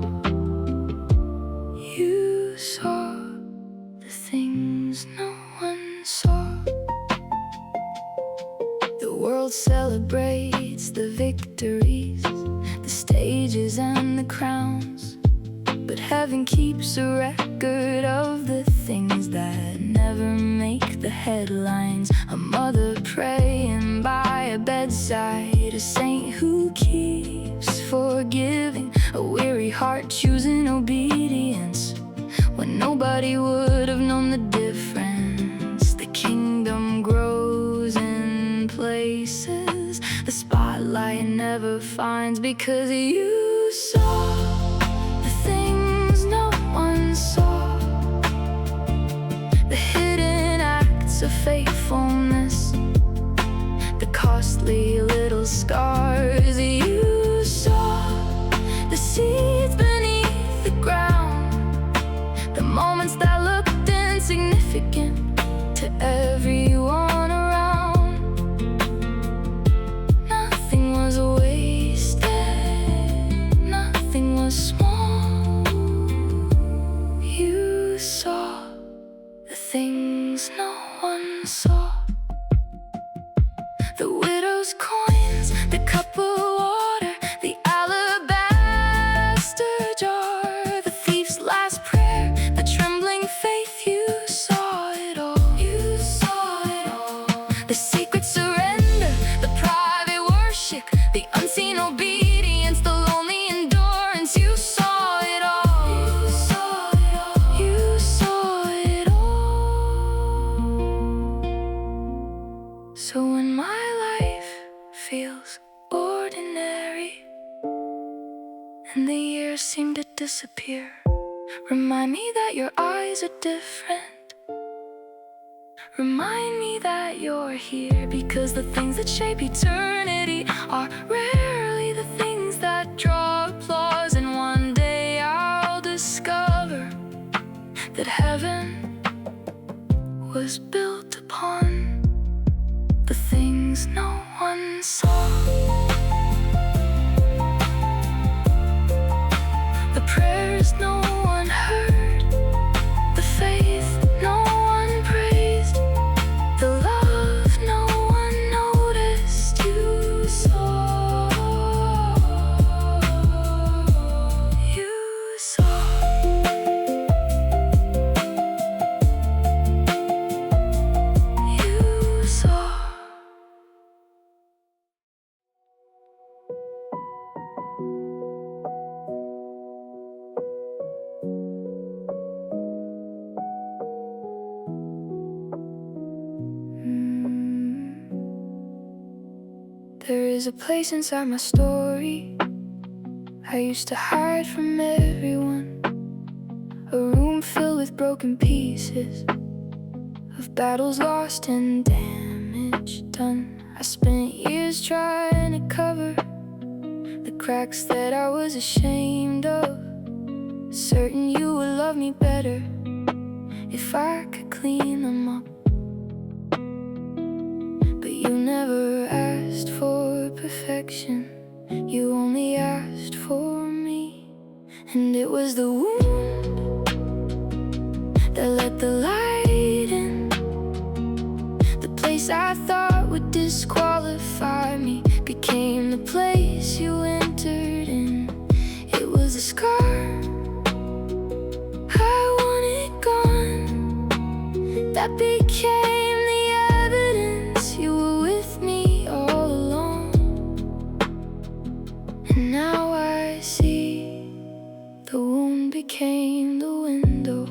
heaven keeps a record of the things that never make the headlines. A mother praying by a bedside, a saint who keeps forgiving, a weary heart choosing obedience when nobody would have known the difference. The kingdom grows in places the spotlight never finds, because you saw the things no one saw, the hidden acts of faithfulness, the costly little scars. You saw the seeds beneath the ground, the moments that looked insignificant to everyone around. Nothing was wasted, nothing was small. You saw the things no one saw, the widow's coins, the cup of water, the alabaster jar, the thief's last prayer, the trembling faith. You saw it all. You saw it all. The secret surrender, the private worship, the unseen obedience, the lonely endurance. You saw it all. You saw it all. You saw it all. So when my life feels ordinary and the years seem to disappear, remind me that your eyes are different. Remind me that you're here, because the things that shape eternity are rarely the things that draw applause. And one day I'll discover that heaven was built upon the things no one saw, the prayers no one heard, the faith no one praised, the love no one noticed. You saw, you saw. You saw. There is a place inside my story I used to hide from everyone, a room filled with broken pieces of battles lost and damage done. I spent years trying to cover the cracks that I was ashamed of, certain you would love me better if I could clean them up. But you never asked for perfection, you only asked for me. And it was the wound that let the light in, the place I thought would disqualify me became the place you entered in. It was a scar I wanted gone that became the evidence you were with me all along. And now I see the wound became the window.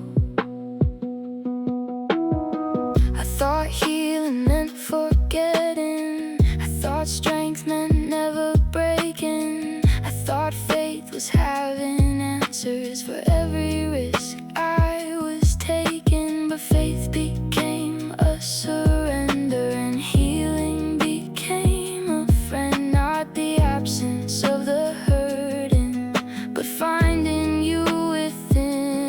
I thought healing meant forgetting, I thought strength meant never breaking, I thought faith was having answers for every risk I was taking. But faith became a surrender, and healing became a friend. Not the absence of the hurting, but finding you within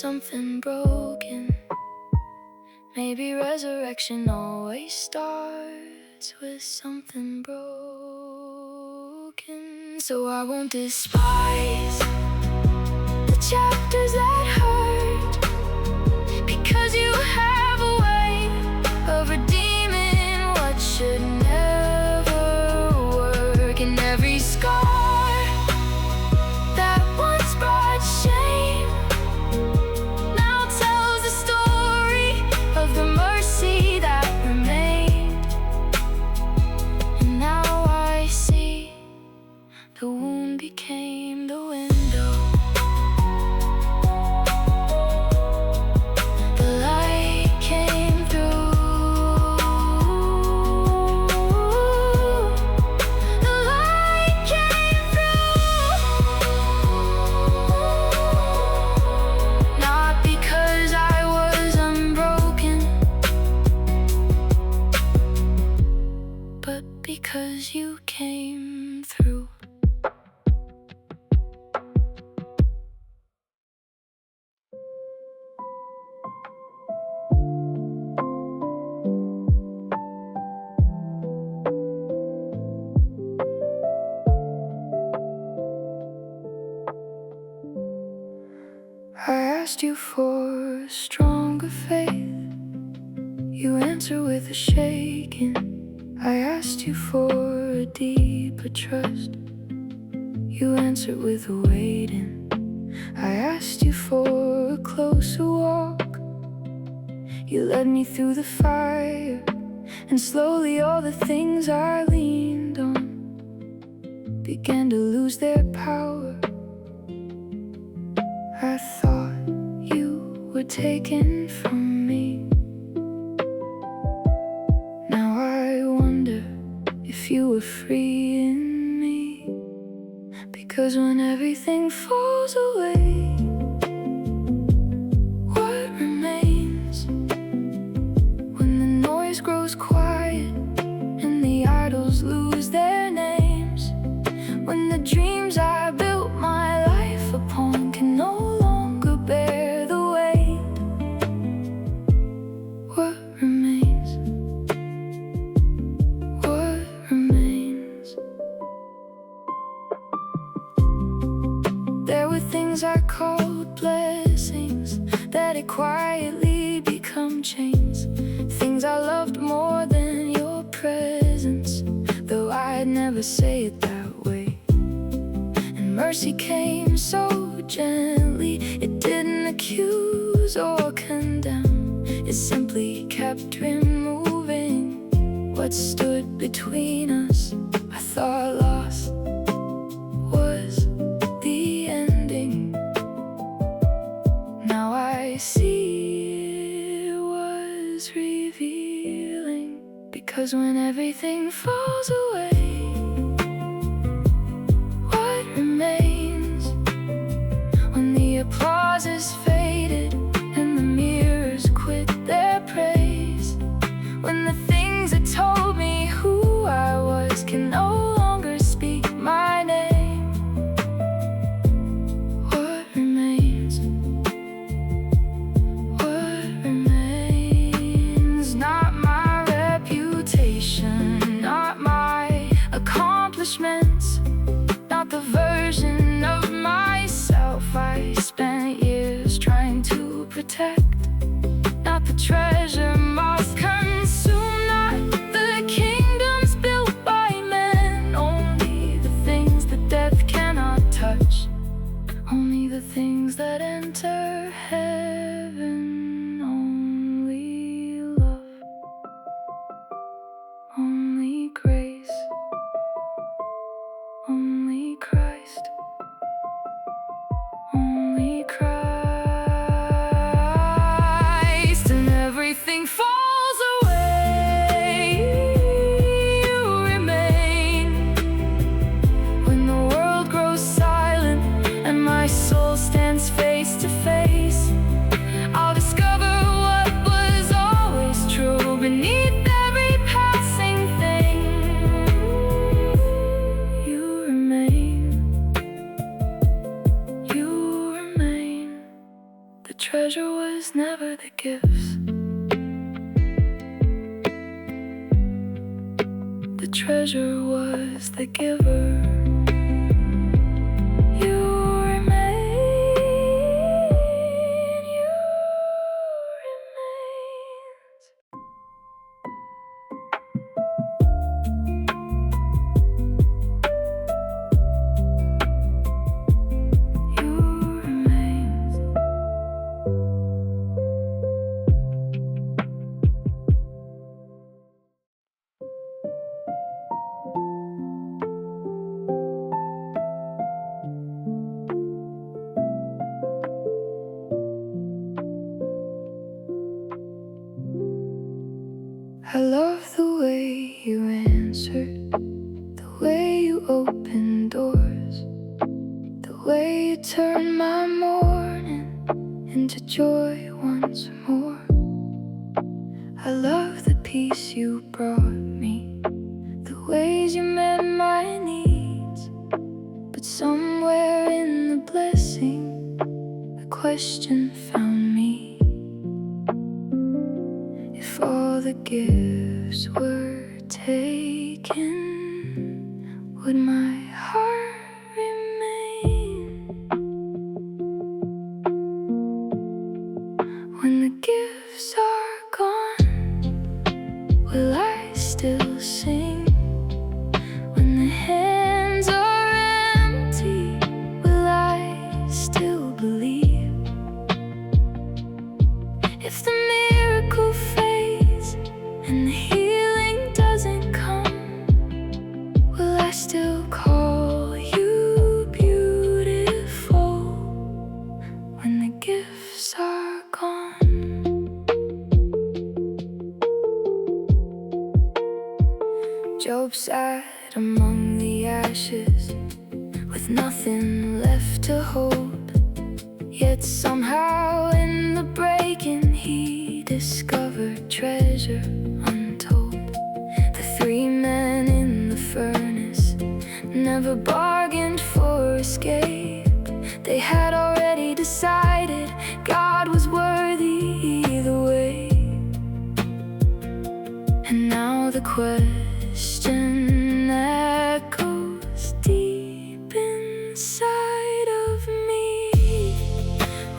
something broken. Maybe resurrection always starts with something broken. So I won't despise the chapters that hurt, because you have a way of redeeming what should never work. And every scar that once brought shame now tells the story of the mercy that remained. And now I see the wound became the window. The light came through. The light came through. Not because I was unbroken, but because you came through. I asked you for a stronger faith, you answer with a shaking. I asked you for a deeper trust, you answer with a waiting. I asked you for a closer walk, you led me through the fire, and slowly all the things I leaned on began to lose their power. I thought you were taken from me. Now I wonder if you were free in me. Because when everything falls away, what remains? When the noise grows quiet and the idols lose their names, when the dreams I built my life upon can no longer bear the weight, what remains? What remains? There were things I called blessings that had quietly become chains, things I loved more than your presence, though I'd never say it that way. And mercy came so gently, it didn't accuse or condemn, it simply kept removing what stood between us. I thought lost was the ending. Now I see it was revealing. Because when everything falls away, what remains? When the applause is faded and the mirrors quit their praise, when the things that told me who I was can no longer speak my name, what remains? What remains? Not my reputation, not my accomplishments, not the version of myself I spent years trying to protect, not the treasure moth consumed, not the kingdoms built by men, only the things that death cannot touch, only the things that enter heaven, only love, only grace, only Christ, only Christ. And everything falls away, you remain. When the world grows silent and my soul stands face to face, I'll discover what was always true beneath every passing thing. You remain, the treasure treasure was never the gifts. The treasure was the giver. You remain, you remain. I love the way you answered, the way you opened doors, the way you turned my morning into joy once more. I love the peace you brought me, the ways you met my needs. But somewhere in the blessing, a question found me. If all the gifts were taken, would my heart remain? When the gifts are gone, will I still sing? When the hands are empty, will I still believe? If the miracle fades and the healing doesn't come, will I still call you beautiful? When the gifts are gone. Job sat among the ashes with nothing left to hold. Yet somehow in the breaking he discovered treasure untold. The three men in the furnace never bargained for escape. They had already decided God was worthy either way. And now the question echoes deep inside of me.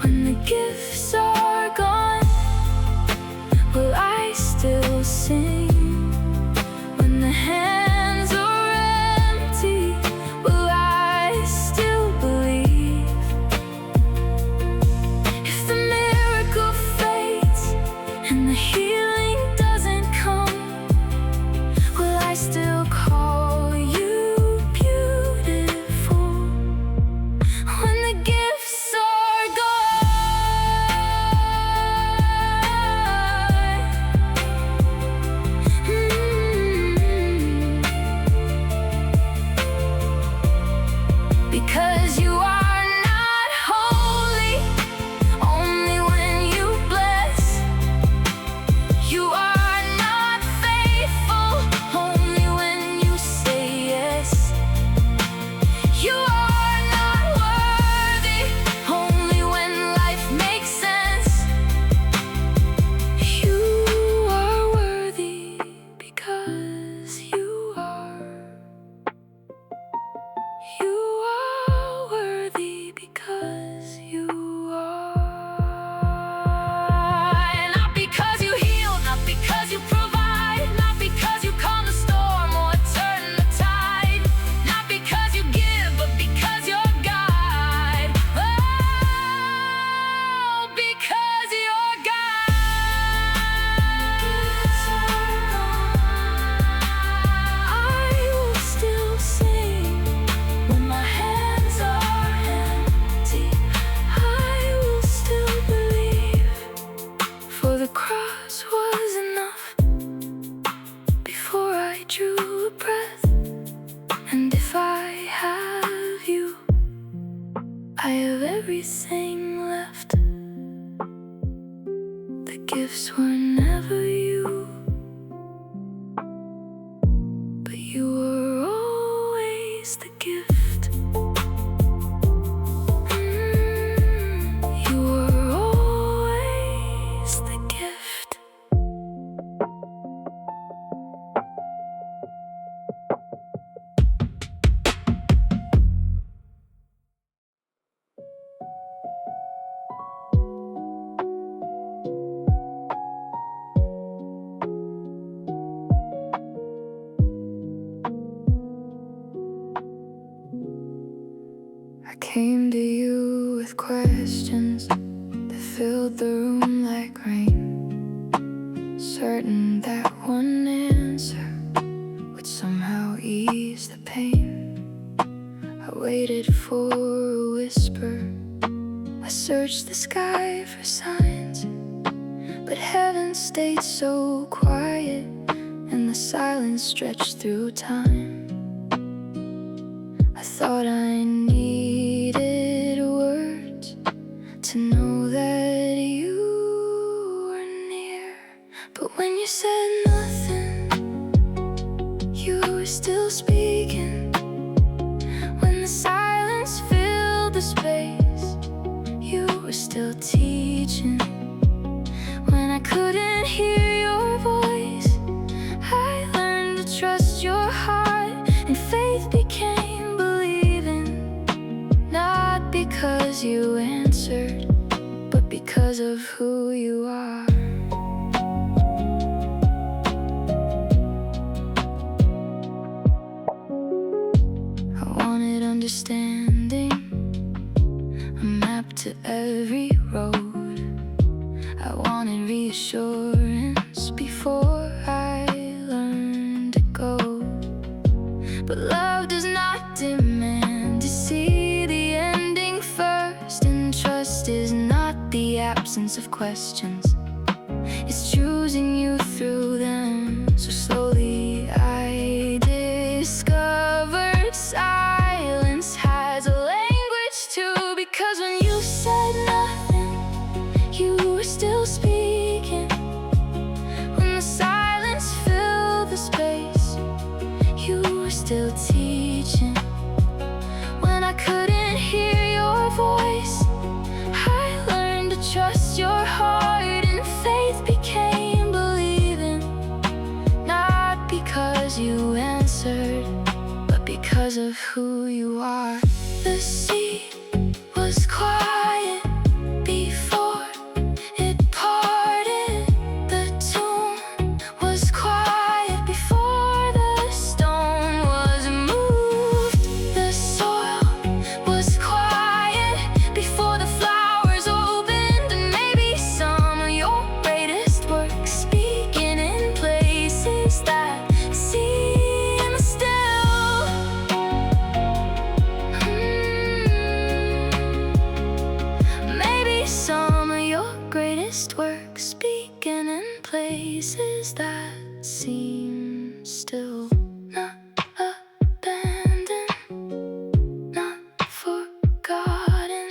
When the gifts are gone, will I still sing? When the hands are empty, will I still believe? If the miracle fades and the healing doesn't come, will I still call you beautiful? When the gifts are gone, because you are not holy only when you bless. You are not faithful only when you say yes. You are not worthy only when life makes sense. You are worthy because you are. You are worthy because you are. Not because you heal, not because you provide, not because you calm the storm or turn the tide, not because you give, but because you're God. Oh, because you're God. I will still sing. When my hands are empty, I will still believe. For the cross was enough before I drew a breath. And if I have you, I have everything left. The gifts were never you, but you were always the gift. You were always came to you with questions that filled the room like rain, certain that one answer would somehow ease the pain. I waited for a whisper, I searched the sky for signs, but heaven stayed so quiet, and the silence stretched through time. I thought I needed words to know that you were near, but when you said nothing, you were still speaking. When the silence filled the space, you were still teaching. When I couldn't hear your voice, I learned to trust your heart, and faith became believing. Not because you answered, but because of who you are. I wanted understanding, a map to every road. I wanted reassurance before I learned to go. But love does not demand to see the ending first, and trust is not the absence of questions, it's choosing you through them. So slowly I discovered silence has a language too, because when you said nothing, you were still speaking. When the silence filled the space, you were still teaching. When I couldn't hear your voice, I learned to trust your heart, and faith became believing. Not because you answered, but because of who you are. The sea was quiet before it parted. The tomb was quiet before the stone was moved. The soil was quiet before the flowers opened. And maybe some of your greatest works speaking in places that seem still. Maybe some of your greatest work speaking in places that seem still. Not abandoned, not forgotten,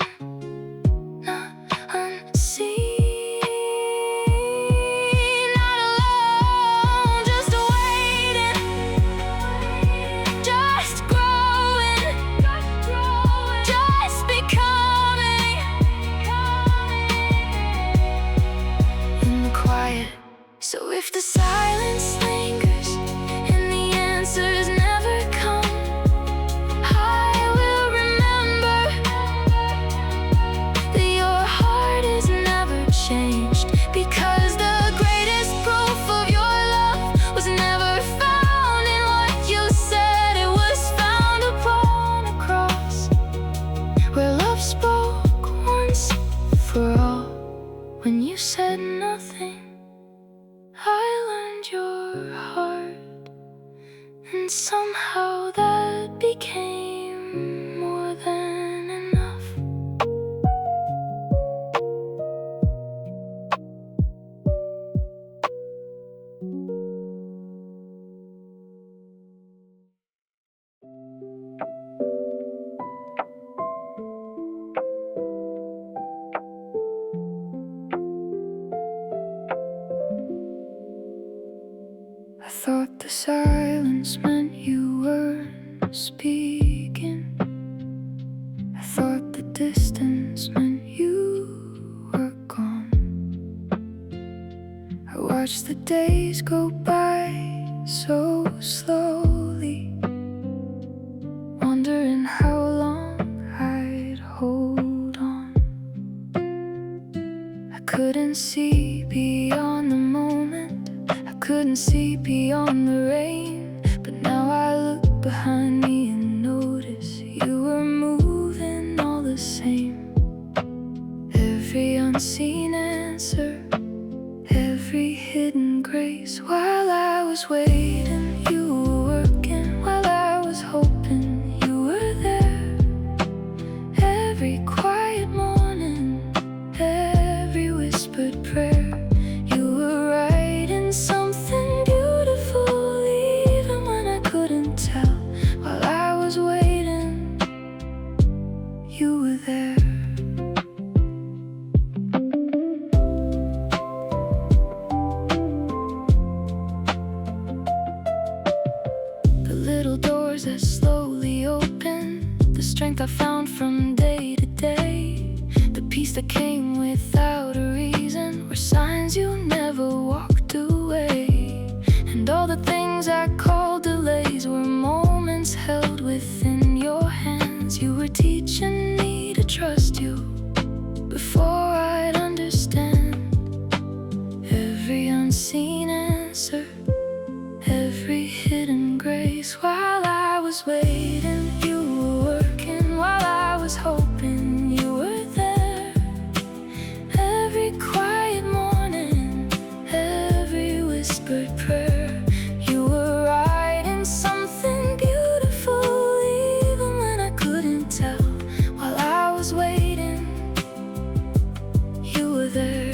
not unseen, not alone, just waiting, just growing, just becoming. In the quiet. So if the silence lingers and the answers never come, I will remember that your heart is never changed, because the greatest proof of your love was never found in what you said. It was found upon a cross, where love spoke once for all. When you said nothing, I learned your heart, and somehow that became more than enough. I thought the silence meant you weren't speaking. I thought the distance meant you were gone. I watched the days go by so slowly, wondering how long I'd hold on. I couldn't see beyond the moment, I couldn't see beyond the rain. But now I look behind me and notice you were moving on. unseen answer, every hidden grace. While I was waiting, you were working. While I was hoping, you were there. Every quiet morning, every whispered prayer, you were writing something beautiful, even when I couldn't tell. While I was waiting, you were there. The little doors that slowly open, the strength I found from day to day, the peace that came without a reason, were signs you never walked away. And all the things I called delays were moments held within your hands. You were teaching me to trust you before I'd understand. Every unseen answer, every hidden grace. While I was waiting, you were working. While I was hoping, you were there. Every quiet morning, every whispered prayer, you were writing something beautiful, even when I couldn't tell. While I was waiting, you were there.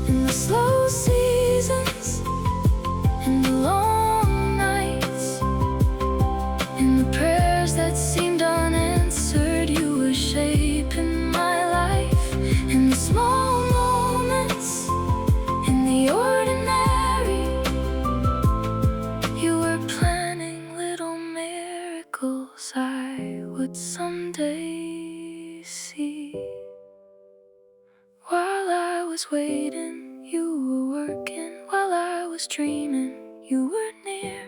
In the slow seasons, in the long nights, in the prayers that seemed unanswered, you were shaping my life. In the small moments, in the ordinary, you were planning little miracles I would someday see. While I was waiting, you were working. While I was dreaming, you were near.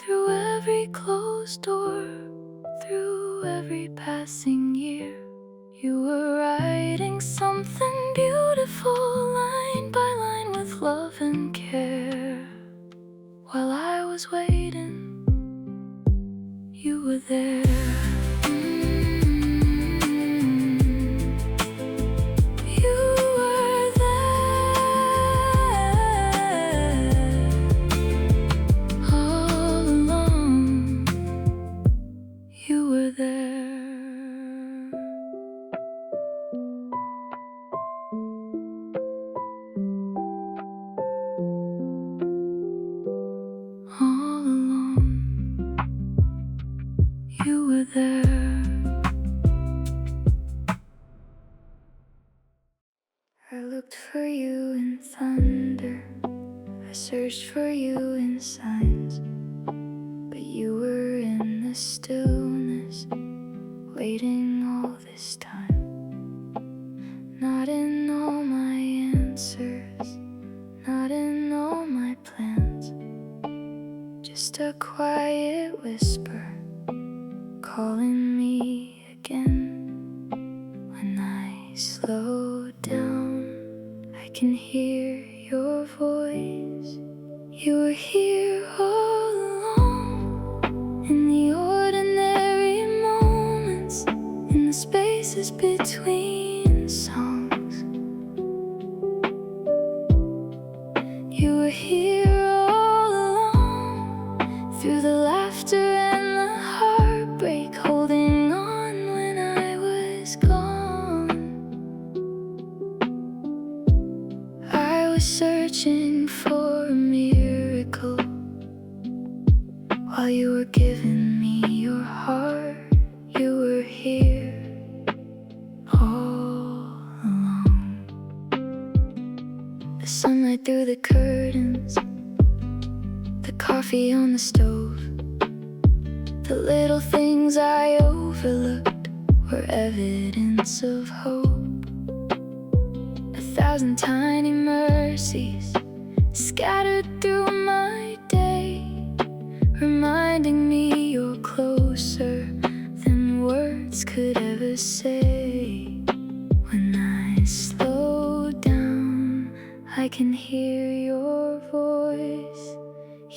Through every closed door, through every passing year, you were writing something beautiful, line by line, with love and care. While I was waiting, you were there. You were there all along. You were there. All along, you were there. I looked for you in thunder, I searched for you in signs, but you were in the stillness, waiting all this time. Not in all my answers, not in all my plans, just a quiet whisper calling me again. When I slow down, I can hear your voice. You were here all along, in the ordinary moments, in the spaces between songs. You were here all along, through the laughter and the heartbreak, holding on when I was gone. I was searching for a miracle, while you were giving me your heart. You were here all along. The sunlight through the curtains, the coffee on the stove, the little things I overlooked were evidence of hope. 1,000 tiny mercies scattered through my day, reminding me you're closer than words could ever say. When I slow down, I can hear your voice.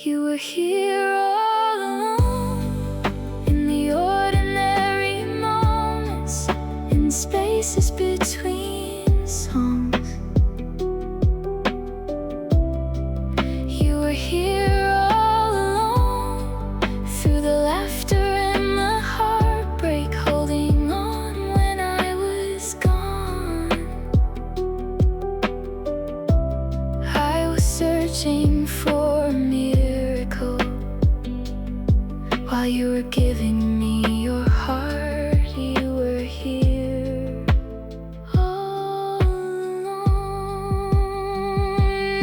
You were here all along, in the ordinary moments, in space spaces between songs. You were here all alone, through the laughter and the heartbreak, holding on when I was gone. I was searching for a miracle, while you were giving me your heart. You were here all alone.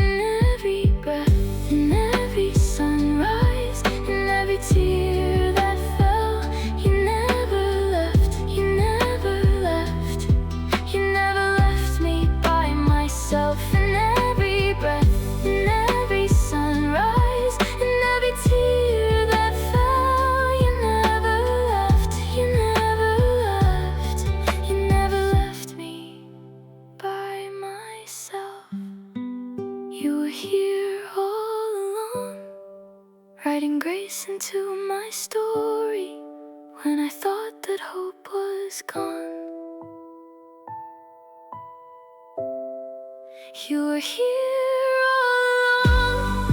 In every breath, in every sunrise, in every tear that fell, you never left, you never left. You never left me by myself. In every breath, in every sunrise, in every tear that fell, you never left, you never left. You never left me by myself. You were here all alone, writing grace into my story when I thought that hope was gone. You were here all alone,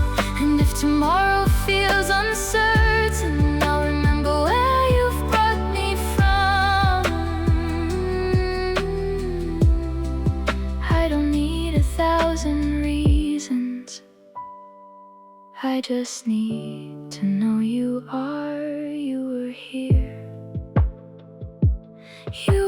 and if tomorrow feels uncertain, I'll remember where you've brought me from. I don't need 1,000 reasons, I just need to know you were here. You